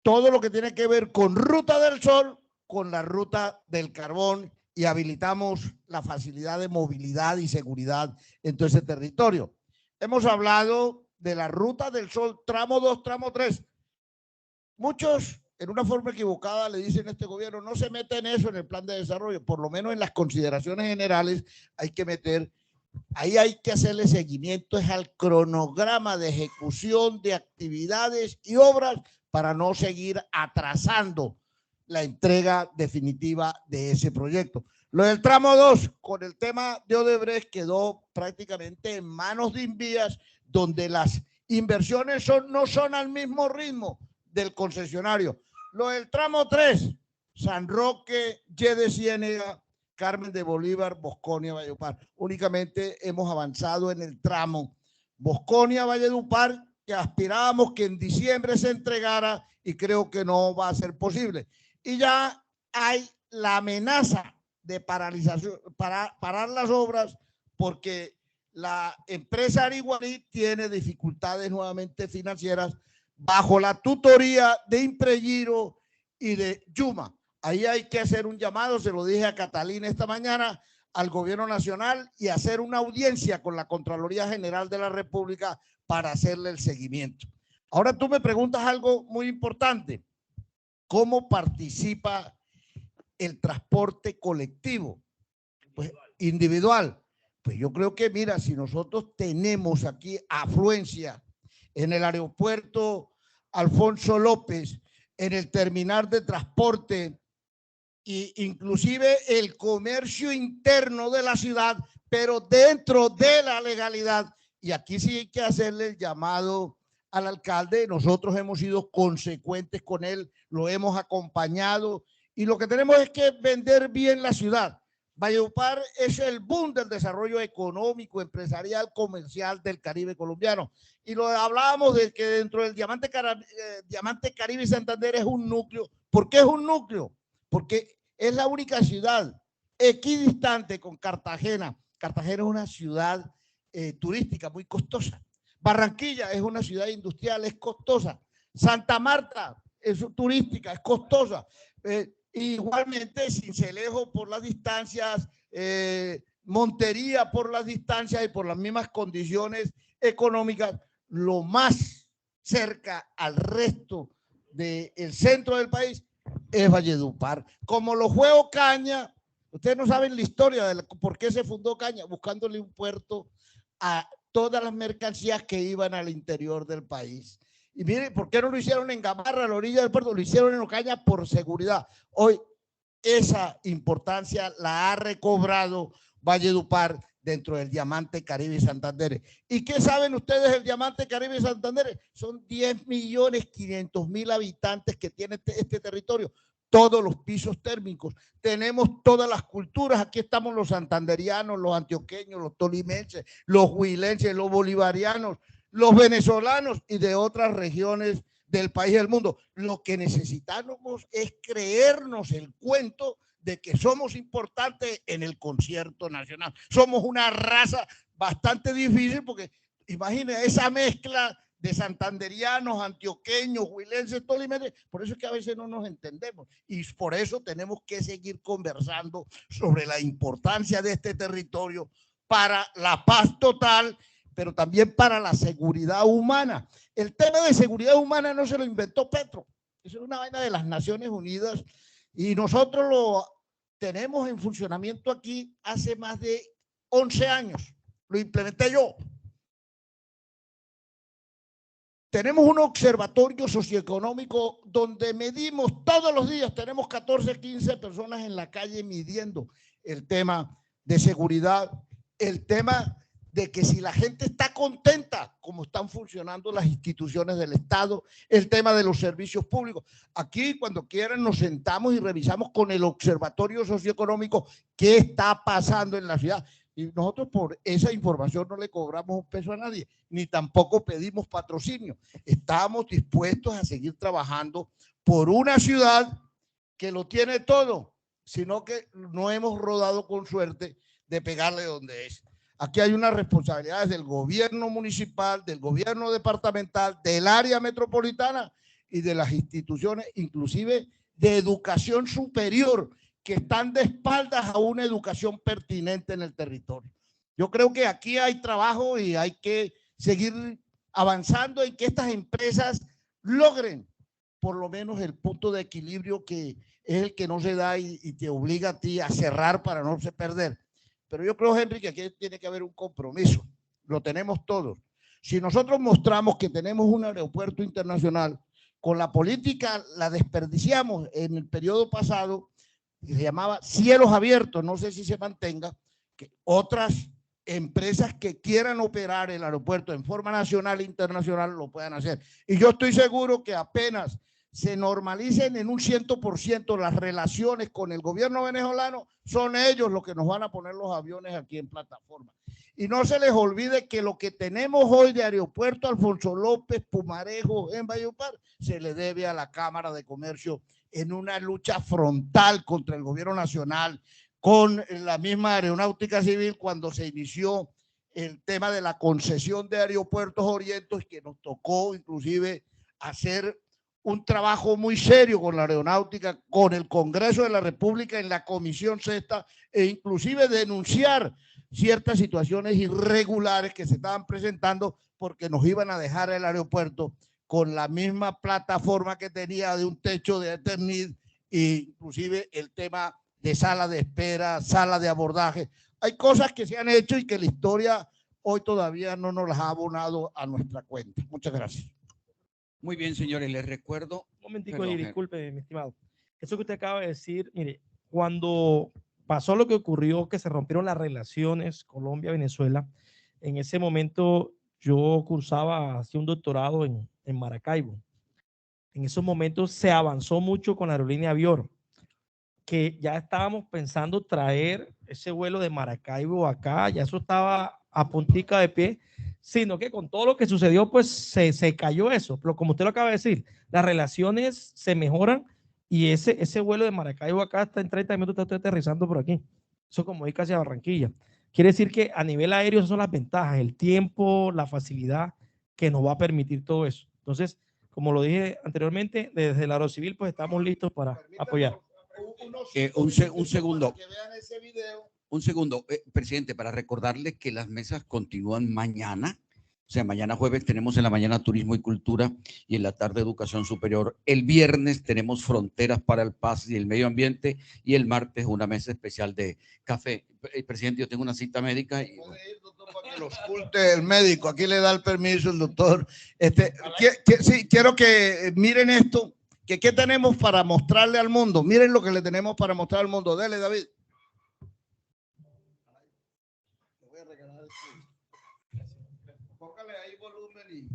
todo lo que tiene que ver con Ruta del Sol con la Ruta del Carbón, y habilitamos la facilidad de movilidad y seguridad en todo ese territorio. Hemos hablado de la Ruta del Sol, tramo 2, tramo 3. Muchos, en una forma equivocada, le dicen a este gobierno, no se mete en eso en el plan de desarrollo, por lo menos en las consideraciones generales hay que meter, ahí hay que hacerle seguimiento es al cronograma de ejecución de actividades y obras para no seguir atrasando la entrega definitiva de ese proyecto. Lo del tramo 2, con el tema de Odebrecht, quedó prácticamente en manos de Invías, donde las inversiones no son al mismo ritmo del concesionario. Lo del tramo 3, San Roque, Y de Ciénega, Carmen de Bolívar, Bosconia, Valledupar. Únicamente hemos avanzado en el tramo Bosconia, Valledupar, que aspirábamos que en diciembre se entregara y creo que no va a ser posible. Y ya hay la amenaza de paralización, parar las obras, porque la empresa Ariguaní tiene dificultades nuevamente financieras bajo la tutoría de Impregiro y de Yuma. Ahí hay que hacer un llamado, se lo dije a Catalina esta mañana, al gobierno nacional, y hacer una audiencia con la Contraloría General de la República para hacerle el seguimiento. Ahora tú me preguntas algo muy importante. ¿Cómo participa el transporte colectivo? Pues individual. Pues yo creo que, mira, si nosotros tenemos aquí afluencia en el aeropuerto Alfonso López, en el terminal de transporte e inclusive el comercio interno de la ciudad, pero dentro de la legalidad. Y aquí sí hay que hacerle el llamado al alcalde. Nosotros hemos sido consecuentes con él, lo hemos acompañado y lo que tenemos es que vender bien la ciudad. Valledupar es el boom del desarrollo económico, empresarial, comercial del Caribe colombiano. Y lo hablábamos de que dentro del Diamante Caribe y Santander es un núcleo. ¿Por qué es un núcleo? Porque es la única ciudad equidistante con Cartagena. Cartagena es una ciudad turística muy costosa. Barranquilla es una ciudad industrial, es costosa. Santa Marta turística, es costosa. Igualmente, Sincelejo por las distancias, Montería por las distancias y por las mismas condiciones económicas, lo más cerca al resto del centro del país es Valledupar. Como lo fue Ocaña, ustedes no saben la historia de por qué se fundó Ocaña, buscándole un puerto a todas las mercancías que iban al interior del país. Y miren, ¿por qué no lo hicieron en Gamarra, a la orilla del puerto? Lo hicieron en Ocaña por seguridad. Hoy esa importancia la ha recobrado Valledupar dentro del Diamante Caribe y Santander. ¿Y qué saben ustedes del Diamante Caribe y Santander? Son 10.500.000 habitantes que tiene este territorio. Todos los pisos térmicos. Tenemos todas las culturas. Aquí estamos los santanderianos, los antioqueños, los tolimenses, los huilenses, los bolivarianos, los venezolanos y de otras regiones del país y del mundo. Lo que necesitamos es creernos el cuento de que somos importantes en el concierto nacional. Somos una raza bastante difícil porque imagínense esa mezcla de santanderianos, antioqueños, huilenses, tolimenses. Por eso es que a veces no nos entendemos y por eso tenemos que seguir conversando sobre la importancia de este territorio para la paz total, pero también para la seguridad humana. El tema de seguridad humana no se lo inventó Petro, eso es una vaina de las Naciones Unidas y nosotros lo tenemos en funcionamiento aquí hace más de 11 años, lo implementé yo. Tenemos un observatorio socioeconómico donde medimos todos los días, tenemos 14, 15 personas en la calle midiendo el tema de seguridad, el tema de que si la gente está contenta como están funcionando las instituciones del Estado, el tema de los servicios públicos. Aquí cuando quieran nos sentamos y revisamos con el observatorio socioeconómico qué está pasando en la ciudad. Y nosotros por esa información no le cobramos un peso a nadie, ni tampoco pedimos patrocinio. Estamos dispuestos a seguir trabajando por una ciudad que lo tiene todo, sino que no hemos rodado con suerte de pegarle donde es. Aquí hay unas responsabilidades del gobierno municipal, del gobierno departamental, del área metropolitana y de las instituciones, inclusive de educación superior, que están de espaldas a una educación pertinente en el territorio. Yo creo que aquí hay trabajo y hay que seguir avanzando en que estas empresas logren por lo menos el punto de equilibrio que es el que no se da y te obliga a ti a cerrar para no se perder. Pero yo creo, Henry, que aquí tiene que haber un compromiso. Lo tenemos todos. Si nosotros mostramos que tenemos un aeropuerto internacional, con la política la desperdiciamos en el periodo pasado, que se llamaba cielos abiertos, no sé si se mantenga, que otras empresas que quieran operar el aeropuerto en forma nacional e internacional lo puedan hacer. Y yo estoy seguro que apenas se normalicen en un 100% las relaciones con el gobierno venezolano, son ellos los que nos van a poner los aviones aquí en plataforma. Y no se les olvide que lo que tenemos hoy de Aeropuerto Alfonso López, Pumarejo, en Valledupar, se le debe a la Cámara de Comercio en una lucha frontal contra el gobierno nacional, con la misma Aeronáutica Civil cuando se inició el tema de la concesión de Aeropuertos Orientos, que nos tocó inclusive hacer un trabajo muy serio con la aeronáutica, con el Congreso de la República en la Comisión Sexta e inclusive denunciar ciertas situaciones irregulares que se estaban presentando porque nos iban a dejar el aeropuerto con la misma plataforma que tenía de un techo de Eternit e inclusive el tema de sala de espera, sala de abordaje. Hay cosas que se han hecho y que la historia hoy todavía no nos las ha abonado a nuestra cuenta. Muchas gracias. Muy bien, señores, les recuerdo. Un momentico y disculpe, mi estimado. Eso que usted acaba de decir, mire, cuando pasó lo que ocurrió, que se rompieron las relaciones Colombia-Venezuela, en ese momento yo cursaba, hacía un doctorado en Maracaibo. En esos momentos se avanzó mucho con la aerolínea Avior, que ya estábamos pensando traer ese vuelo de Maracaibo acá, ya eso estaba a puntica de pie, sino que con todo lo que sucedió, pues se cayó eso. Pero como usted lo acaba de decir, las relaciones se mejoran y ese vuelo de Maracaibo acá está en 30 minutos, está aterrizando por aquí. Eso como ir casi a Barranquilla. Quiere decir que a nivel aéreo esas son las ventajas, el tiempo, la facilidad que nos va a permitir todo eso. Entonces, como lo dije anteriormente, desde el Aro Civil, pues estamos listos para apoyar. Un segundo. Un segundo, presidente, para recordarle que las mesas continúan mañana. O sea, mañana jueves tenemos en la mañana turismo y cultura y en la tarde educación superior. El viernes tenemos fronteras para el paz y el medio ambiente y el martes una mesa especial de café. Presidente, yo tengo una cita médica. Y... que lo oculte el médico. Aquí le da el permiso el doctor. Sí, quiero que miren esto. ¿Qué tenemos para mostrarle al mundo? Miren lo que le tenemos para mostrar al mundo. Dele, David. Póngale ahí volumen y...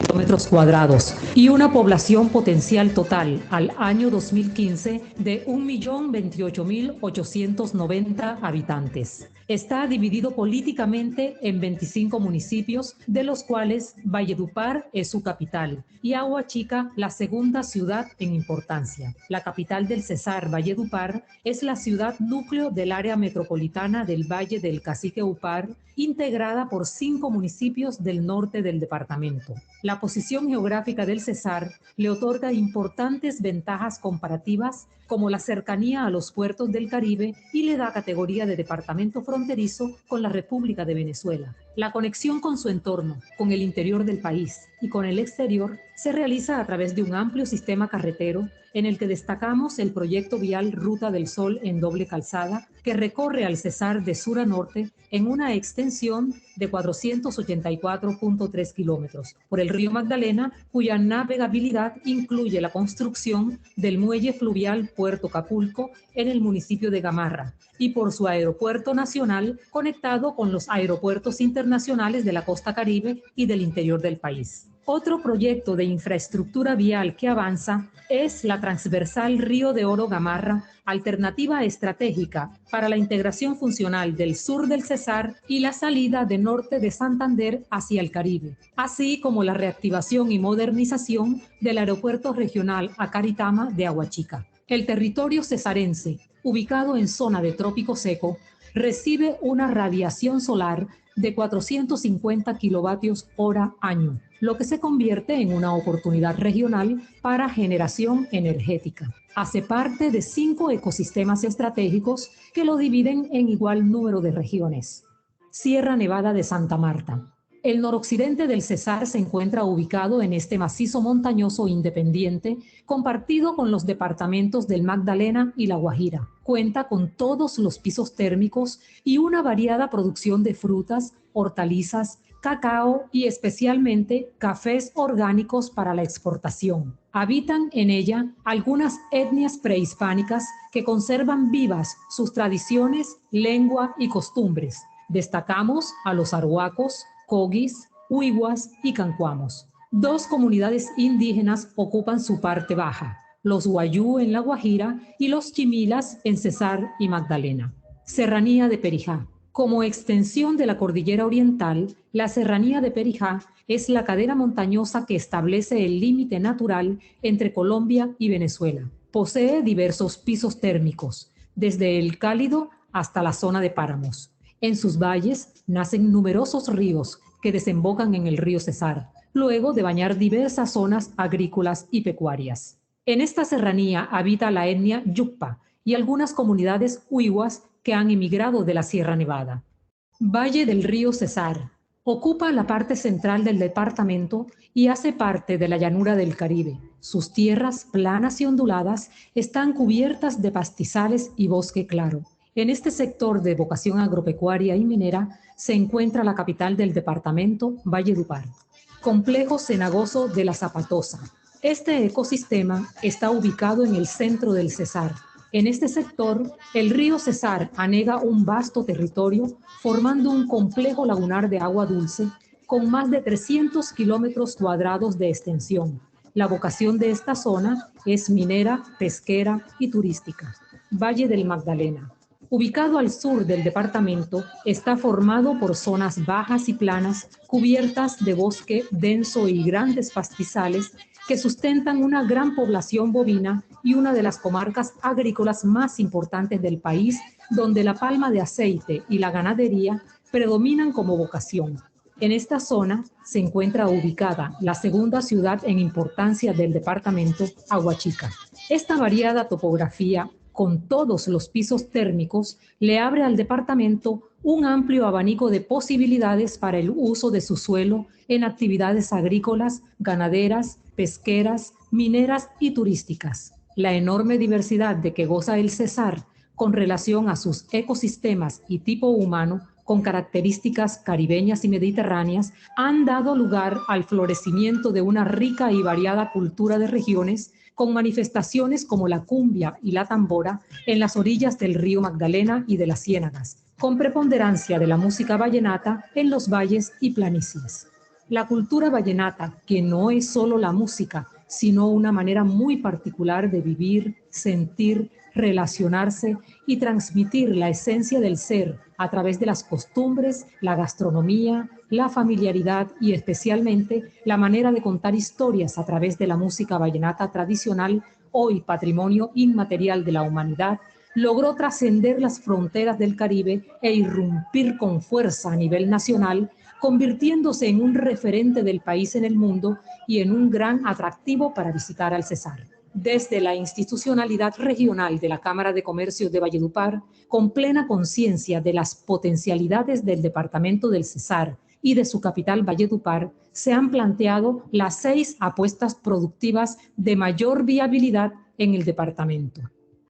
kilómetros cuadrados y una población potencial total al año 2015 de 1.028.890 habitantes. Está dividido políticamente en 25 municipios, de los cuales Valledupar es su capital y Aguachica la segunda ciudad en importancia. La capital del Cesar, Valledupar, es la ciudad núcleo del área metropolitana del Valle del Cacique Upar, integrada por 5 municipios del norte del departamento. La posición geográfica del Cesar le otorga importantes ventajas comparativas, como la cercanía a los puertos del Caribe, y le da categoría de departamento fronterizo con la República de Venezuela. La conexión con su entorno, con el interior del país y con el exterior se realiza a través de un amplio sistema carretero, en el que destacamos el proyecto vial Ruta del Sol en doble calzada, que recorre al Cesar de sur a norte en una extensión de 484.3 kilómetros por el río Magdalena, cuya navegabilidad incluye la construcción del muelle fluvial Puerto Capulco en el municipio de Gamarra, y por su aeropuerto nacional conectado con los aeropuertos internacionales de la costa Caribe y del interior del país. Otro proyecto de infraestructura vial que avanza es la transversal Río de Oro Gamarra, alternativa estratégica para la integración funcional del sur del Cesar y la salida de norte de Santander hacia el Caribe, así como la reactivación y modernización del aeropuerto regional Acaritama de Aguachica. El territorio cesarense, ubicado en zona de trópico seco, recibe una radiación solar de 450 kilovatios hora año, lo que se convierte en una oportunidad regional para generación energética. Hace parte de 5 ecosistemas estratégicos que lo dividen en igual número de regiones. Sierra Nevada de Santa Marta. El noroccidente del Cesar se encuentra ubicado en este macizo montañoso independiente, compartido con los departamentos del Magdalena y La Guajira. Cuenta con todos los pisos térmicos y una variada producción de frutas, hortalizas, cacao y especialmente cafés orgánicos para la exportación. Habitan en ella algunas etnias prehispánicas que conservan vivas sus tradiciones, lengua y costumbres. Destacamos a los arhuacos, coguis, huihuas y cancuamos. 2 comunidades indígenas ocupan su parte baja, los guayú en La Guajira y los chimilas en Cesar y Magdalena. Serranía de Perijá. Como extensión de la cordillera oriental, la Serranía de Perijá es la cadena montañosa que establece el límite natural entre Colombia y Venezuela. Posee diversos pisos térmicos, desde el cálido hasta la zona de páramos. En sus valles nacen numerosos ríos que desembocan en el río Cesar, luego de bañar diversas zonas agrícolas y pecuarias. En esta serranía habita la etnia Yucpa y algunas comunidades huihuas que han emigrado de la Sierra Nevada. Valle del río Cesar. Ocupa la parte central del departamento y hace parte de la llanura del Caribe. Sus tierras planas y onduladas están cubiertas de pastizales y bosque claro. En este sector de vocación agropecuaria y minera se encuentra la capital del departamento, Valledupar. Complejo cenagoso de la Zapatosa. Este ecosistema está ubicado en el centro del Cesar. En este sector, el río Cesar anega un vasto territorio, formando un complejo lagunar de agua dulce con más de 300 kilómetros cuadrados de extensión. La vocación de esta zona es minera, pesquera y turística. Valle del Magdalena. Ubicado al sur del departamento, está formado por zonas bajas y planas cubiertas de bosque denso y grandes pastizales que sustentan una gran población bovina y una de las comarcas agrícolas más importantes del país, donde la palma de aceite y la ganadería predominan como vocación. En esta zona se encuentra ubicada la segunda ciudad en importancia del departamento, Aguachica. Esta variada topografía, con todos los pisos térmicos, le abre al departamento un amplio abanico de posibilidades para el uso de su suelo en actividades agrícolas, ganaderas, pesqueras, mineras y turísticas. La enorme diversidad de que goza el Cesar con relación a sus ecosistemas y tipo humano, con características caribeñas y mediterráneas, han dado lugar al florecimiento de una rica y variada cultura de regiones, con manifestaciones como la cumbia y la tambora en las orillas del río Magdalena y de las ciénagas, con preponderancia de la música vallenata en los valles y planicies. La cultura vallenata, que no es solo la música, sino una manera muy particular de vivir, sentir, relacionarse y transmitir la esencia del ser a través de las costumbres, la gastronomía, la familiaridad y especialmente la manera de contar historias a través de la música vallenata tradicional, hoy patrimonio inmaterial de la humanidad, logró trascender las fronteras del Caribe e irrumpir con fuerza a nivel nacional, convirtiéndose en un referente del país en el mundo y en un gran atractivo para visitar al Cesar. Desde la institucionalidad regional de la Cámara de Comercio de Valledupar, con plena conciencia de las potencialidades del departamento del Cesar y de su capital Valledupar, se han planteado las 6 apuestas productivas de mayor viabilidad en el departamento.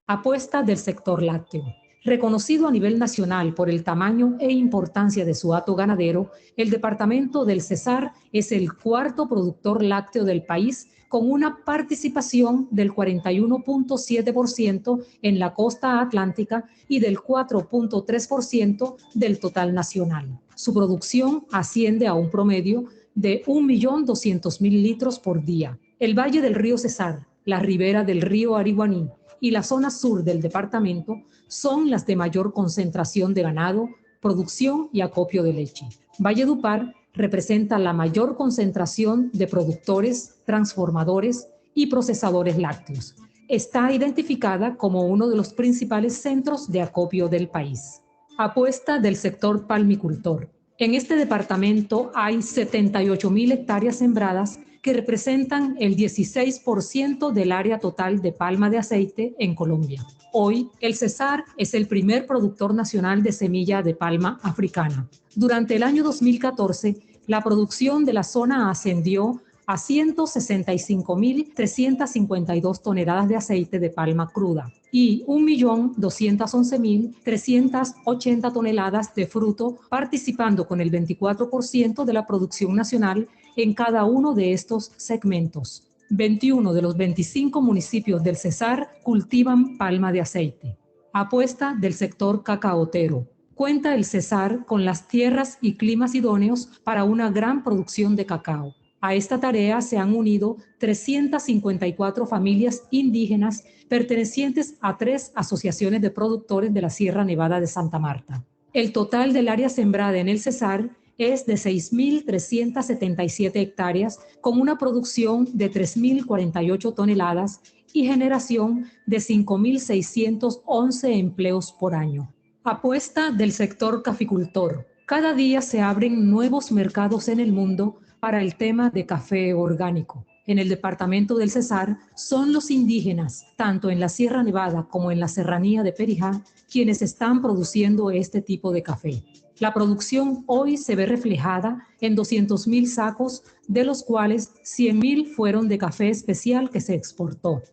Apuesta del sector lácteo. Reconocido a nivel nacional por el tamaño e importancia de su hato ganadero, el departamento del Cesar es el 4º productor lácteo del país, con una participación del 41.7% en la costa atlántica y del 4.3% del total nacional. Su producción asciende a un promedio de 1.200.000 litros por día. El valle del río Cesar, la ribera del río Ariguaní y la zona sur del departamento son las de mayor concentración de ganado, producción y acopio de leche. Valledupar representa la mayor concentración de productores, transformadores y procesadores lácteos. Está identificada como uno de los principales centros de acopio del país. Apuesta del sector palmicultor. En este departamento hay 78.000 hectáreas sembradas que representan el 16% del área total de palma de aceite en Colombia. Hoy, el Cesar es el primer productor nacional de semilla de palma africana. Durante el año 2014, la producción de la zona ascendió a 165.352 toneladas de aceite de palma cruda y 1.211.380 toneladas de fruto, participando con el 24% de la producción nacional en cada uno de estos segmentos. 21 de los 25 municipios del Cesar cultivan palma de aceite. Apuesta del sector cacaotero. Cuenta el Cesar con las tierras y climas idóneos para una gran producción de cacao. A esta tarea se han unido 354 familias indígenas pertenecientes a 3 asociaciones de productores de la Sierra Nevada de Santa Marta. El total del área sembrada en el Cesar es de 6.377 hectáreas, con una producción de 3.048 toneladas y generación de 5.611 empleos por año. Apuesta del sector caficultor. Cada día se abren nuevos mercados en el mundo para el tema de café orgánico. En el departamento del Cesar son los indígenas, tanto en la Sierra Nevada como en la serranía de Perijá, quienes están produciendo este tipo de café. La producción hoy se ve reflejada en 200.000 sacos, de los cuales 100.000 fueron de café especial que se exportó.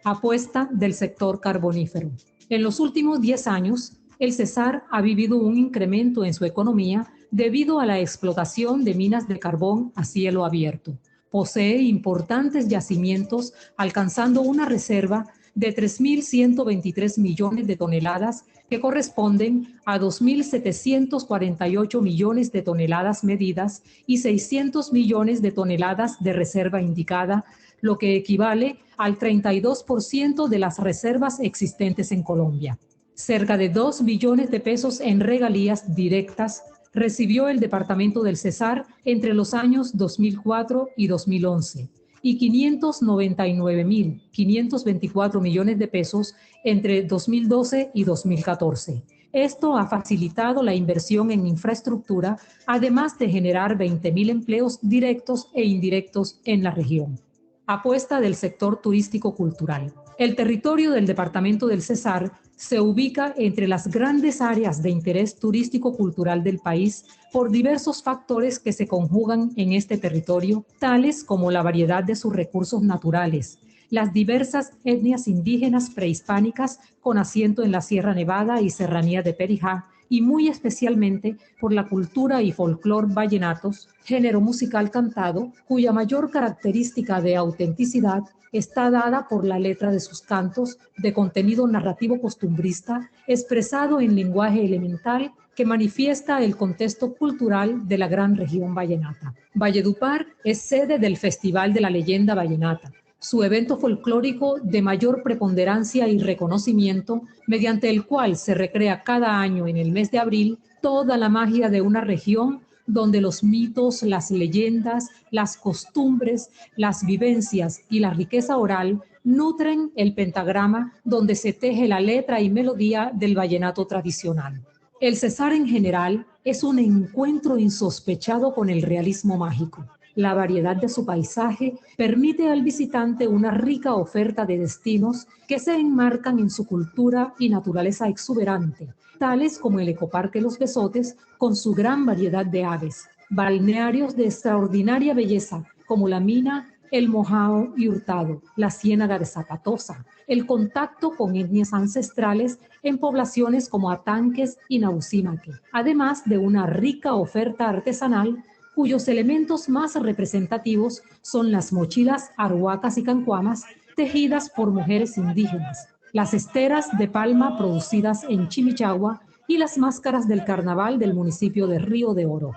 Apuesta del sector carbonífero. En los últimos 10 años, el Cesar ha vivido un incremento en su economía debido a la explotación de minas de carbón a cielo abierto. Posee importantes yacimientos, alcanzando una reserva de 3.123 millones de toneladas, que corresponden a 2.748 millones de toneladas medidas y 600 millones de toneladas de reserva indicada, lo que equivale al 32% de las reservas existentes en Colombia. Cerca de 2 billones de pesos en regalías directas recibió el departamento del Cesar entre los años 2004 y 2011, y 599.524 millones de pesos entre 2012 y 2014. Esto ha facilitado la inversión en infraestructura, además de generar 20.000 empleos directos e indirectos en la región. Apuesta del sector turístico-cultural. El territorio del departamento del Cesar se ubica entre las grandes áreas de interés turístico-cultural del país por diversos factores que se conjugan en este territorio, tales como la variedad de sus recursos naturales, las diversas etnias indígenas prehispánicas con asiento en la Sierra Nevada y Serranía de Perijá, y muy especialmente por la cultura y folclor vallenatos, género musical cantado, cuya mayor característica de autenticidad está dada por la letra de sus cantos, de contenido narrativo costumbrista, expresado en lenguaje elemental que manifiesta el contexto cultural de la gran región vallenata. Valledupar es sede del Festival de la Leyenda Vallenata, su evento folclórico de mayor preponderancia y reconocimiento, mediante el cual se recrea cada año en el mes de abril toda la magia de una región donde los mitos, las leyendas, las costumbres, las vivencias y la riqueza oral nutren el pentagrama donde se teje la letra y melodía del vallenato tradicional. El Cesar en general es un encuentro insospechado con el realismo mágico. La variedad de su paisaje permite al visitante una rica oferta de destinos que se enmarcan en su cultura y naturaleza exuberante, tales como el Ecoparque Los Besotes con su gran variedad de aves, balnearios de extraordinaria belleza como la Mina, el Mojao y Hurtado, la Ciénaga de Zapatosa, el contacto con etnias ancestrales en poblaciones como Atanques y Naucímaque, además de una rica oferta artesanal cuyos elementos más representativos son las mochilas arhuacas y cancuamas tejidas por mujeres indígenas, las esteras de palma producidas en Chimichagua y las máscaras del carnaval del municipio de Río de Oro.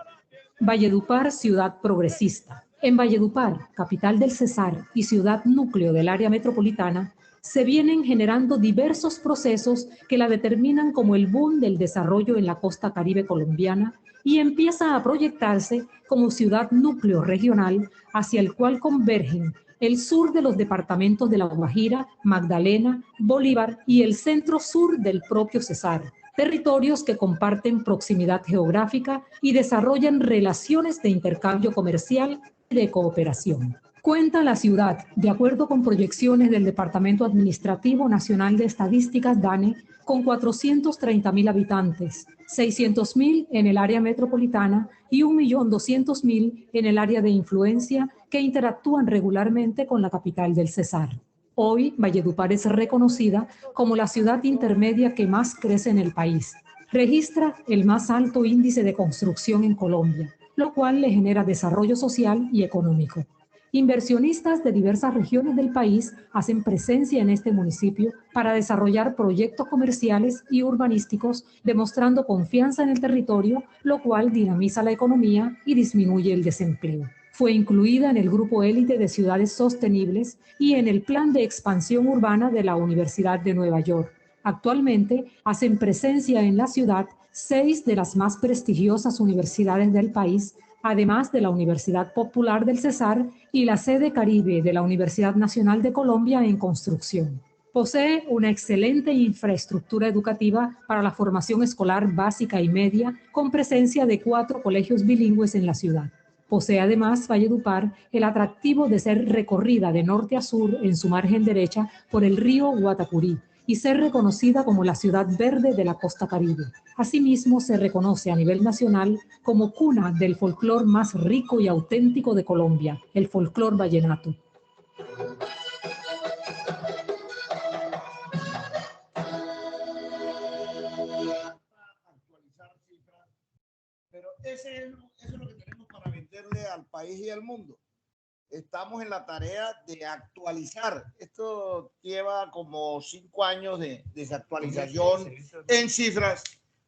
Valledupar, ciudad progresista. En Valledupar, capital del Cesar y ciudad núcleo del área metropolitana, se vienen generando diversos procesos que la determinan como el boom del desarrollo en la costa caribe colombiana y empieza a proyectarse como ciudad núcleo regional hacia el cual convergen el sur de los departamentos de La Guajira, Magdalena, Bolívar y el centro sur del propio Cesar, territorios que comparten proximidad geográfica y desarrollan relaciones de intercambio comercial y de cooperación. Cuenta la ciudad, de acuerdo con proyecciones del Departamento Administrativo Nacional de Estadísticas, DANE, con 430.000 habitantes, 600.000 en el área metropolitana y 1.200.000 en el área de influencia que interactúan regularmente con la capital del Cesar. Hoy, Valledupar es reconocida como la ciudad intermedia que más crece en el país. Registra el más alto índice de construcción en Colombia, lo cual le genera desarrollo social y económico. Inversionistas de diversas regiones del país hacen presencia en este municipio para desarrollar proyectos comerciales y urbanísticos, demostrando confianza en el territorio, lo cual dinamiza la economía y disminuye el desempleo. Fue incluida en el grupo élite de ciudades sostenibles y en el plan de expansión urbana de la Universidad de Nueva York. Actualmente hacen presencia en la ciudad 6 de las más prestigiosas universidades del país, además de la Universidad Popular del Cesar y la sede Caribe de la Universidad Nacional de Colombia en construcción. Posee una excelente infraestructura educativa para la formación escolar básica y media, con presencia de 4 colegios bilingües en la ciudad. Posee además Valledupar el atractivo de ser recorrida de norte a sur en su margen derecha por el río Guatapurí y ser reconocida como la ciudad verde de la costa caribe. Asimismo, se reconoce a nivel nacional como cuna del folclor más rico y auténtico de Colombia, el folclor vallenato. Pero eso es lo que tenemos para venderle al país y al mundo. Estamos en la tarea de actualizar. Esto lleva como 5 años de desactualización en cifras,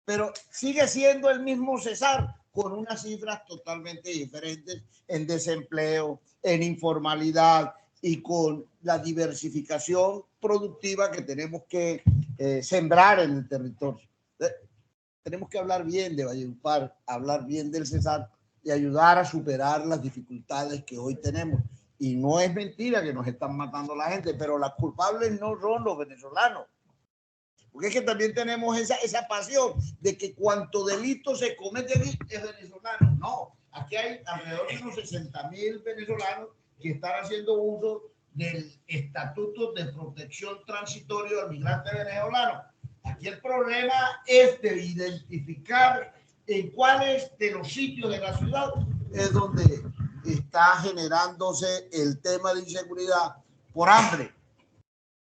pero sigue siendo el mismo Cesar, con unas cifras totalmente diferentes en desempleo, en informalidad y con la diversificación productiva que tenemos que sembrar en el territorio. Tenemos que hablar bien de Valledupar, hablar bien del Cesar y ayudar a superar las dificultades que hoy tenemos. Y no es mentira que nos están matando la gente, pero las culpables no son los venezolanos. Porque es que también tenemos esa pasión de que cuanto delito se comete aquí es venezolano. No, aquí hay alrededor de unos 60,000 venezolanos que están haciendo uso del Estatuto de Protección Transitorio del Migrante Venezolano. Aquí el problema es de identificar en cuáles de los sitios de la ciudad es donde está generándose el tema de inseguridad por hambre,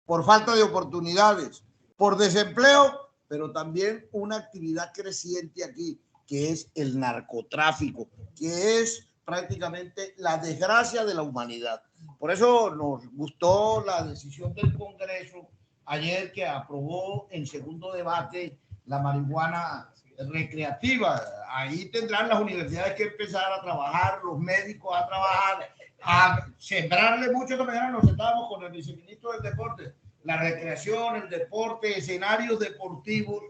por falta de oportunidades, por desempleo, pero también una actividad creciente aquí, que es el narcotráfico, que es prácticamente la desgracia de la humanidad. Por eso nos gustó la decisión del Congreso ayer que aprobó en segundo debate la marihuana recreativa. Ahí tendrán las universidades que empezar a trabajar, los médicos a trabajar, a sembrarle mucho. Esta mañana nos sentábamos con el viceministro del deporte, la recreación, el deporte, escenarios deportivos,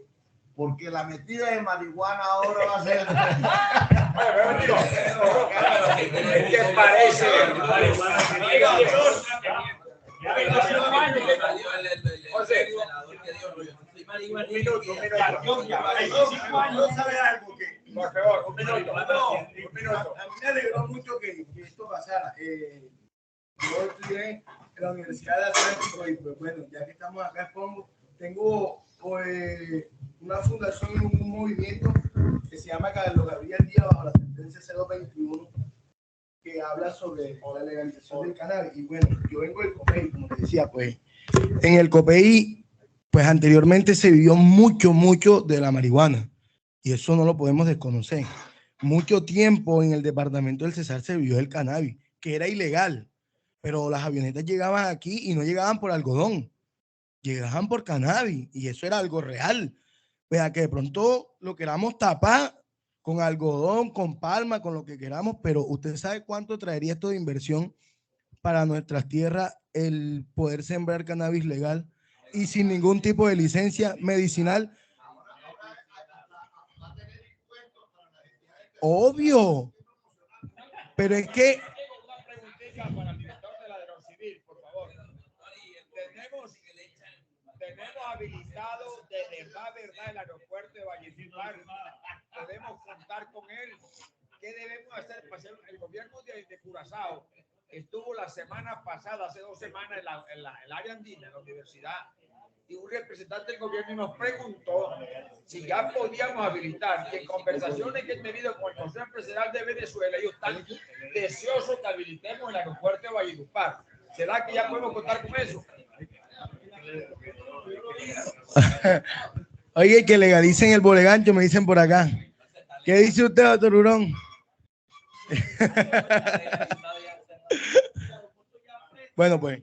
porque la metida de marihuana ahora va a ser... ¿Qué parece? Por favor, un minuto. A mí me alegró mucho que esto pasara. Yo estudié en la Universidad de Atlántico y pues bueno, ya que estamos acá en Pombo, tengo una fundación y un movimiento que se llama Carlos Gabriel Díaz bajo la sentencia 021 que habla sobre la legalización del cannabis. Y bueno, yo vengo del COPEI, como te decía, pues en el COPEI, pues anteriormente se vivió mucho de la marihuana y eso no lo podemos desconocer. Mucho tiempo en el departamento del Cesar se vivió el cannabis, que era ilegal, pero las avionetas llegaban aquí y no llegaban por algodón, llegaban por cannabis y eso era algo real. Vea que de pronto lo queramos tapar con algodón, con palma, con lo que queramos, pero usted sabe cuánto traería esto de inversión para nuestras tierras el poder sembrar cannabis legal y sin ningún tipo de licencia medicinal. Obvio, pero es que Para el director de la Aeronáutica Civil, por favor. Tenemos habilitado de verdad el aeropuerto de Valledupar. Podemos contar con él. ¿Qué debemos hacer? El gobierno de Curazao estuvo la semana pasada, hace 2 semanas, en el área andina, en la universidad, y un representante del gobierno nos preguntó si ya podíamos habilitar, que en conversaciones que he tenido con el Consejo Empresarial de Venezuela, ellos están deseosos que habilitemos el aeropuerto de Valledupar. ¿Será que ya podemos contar con eso? Oye, que legalicen el bolegancho, me dicen por acá. ¿Qué dice usted, doctor Hurón? Bueno, pues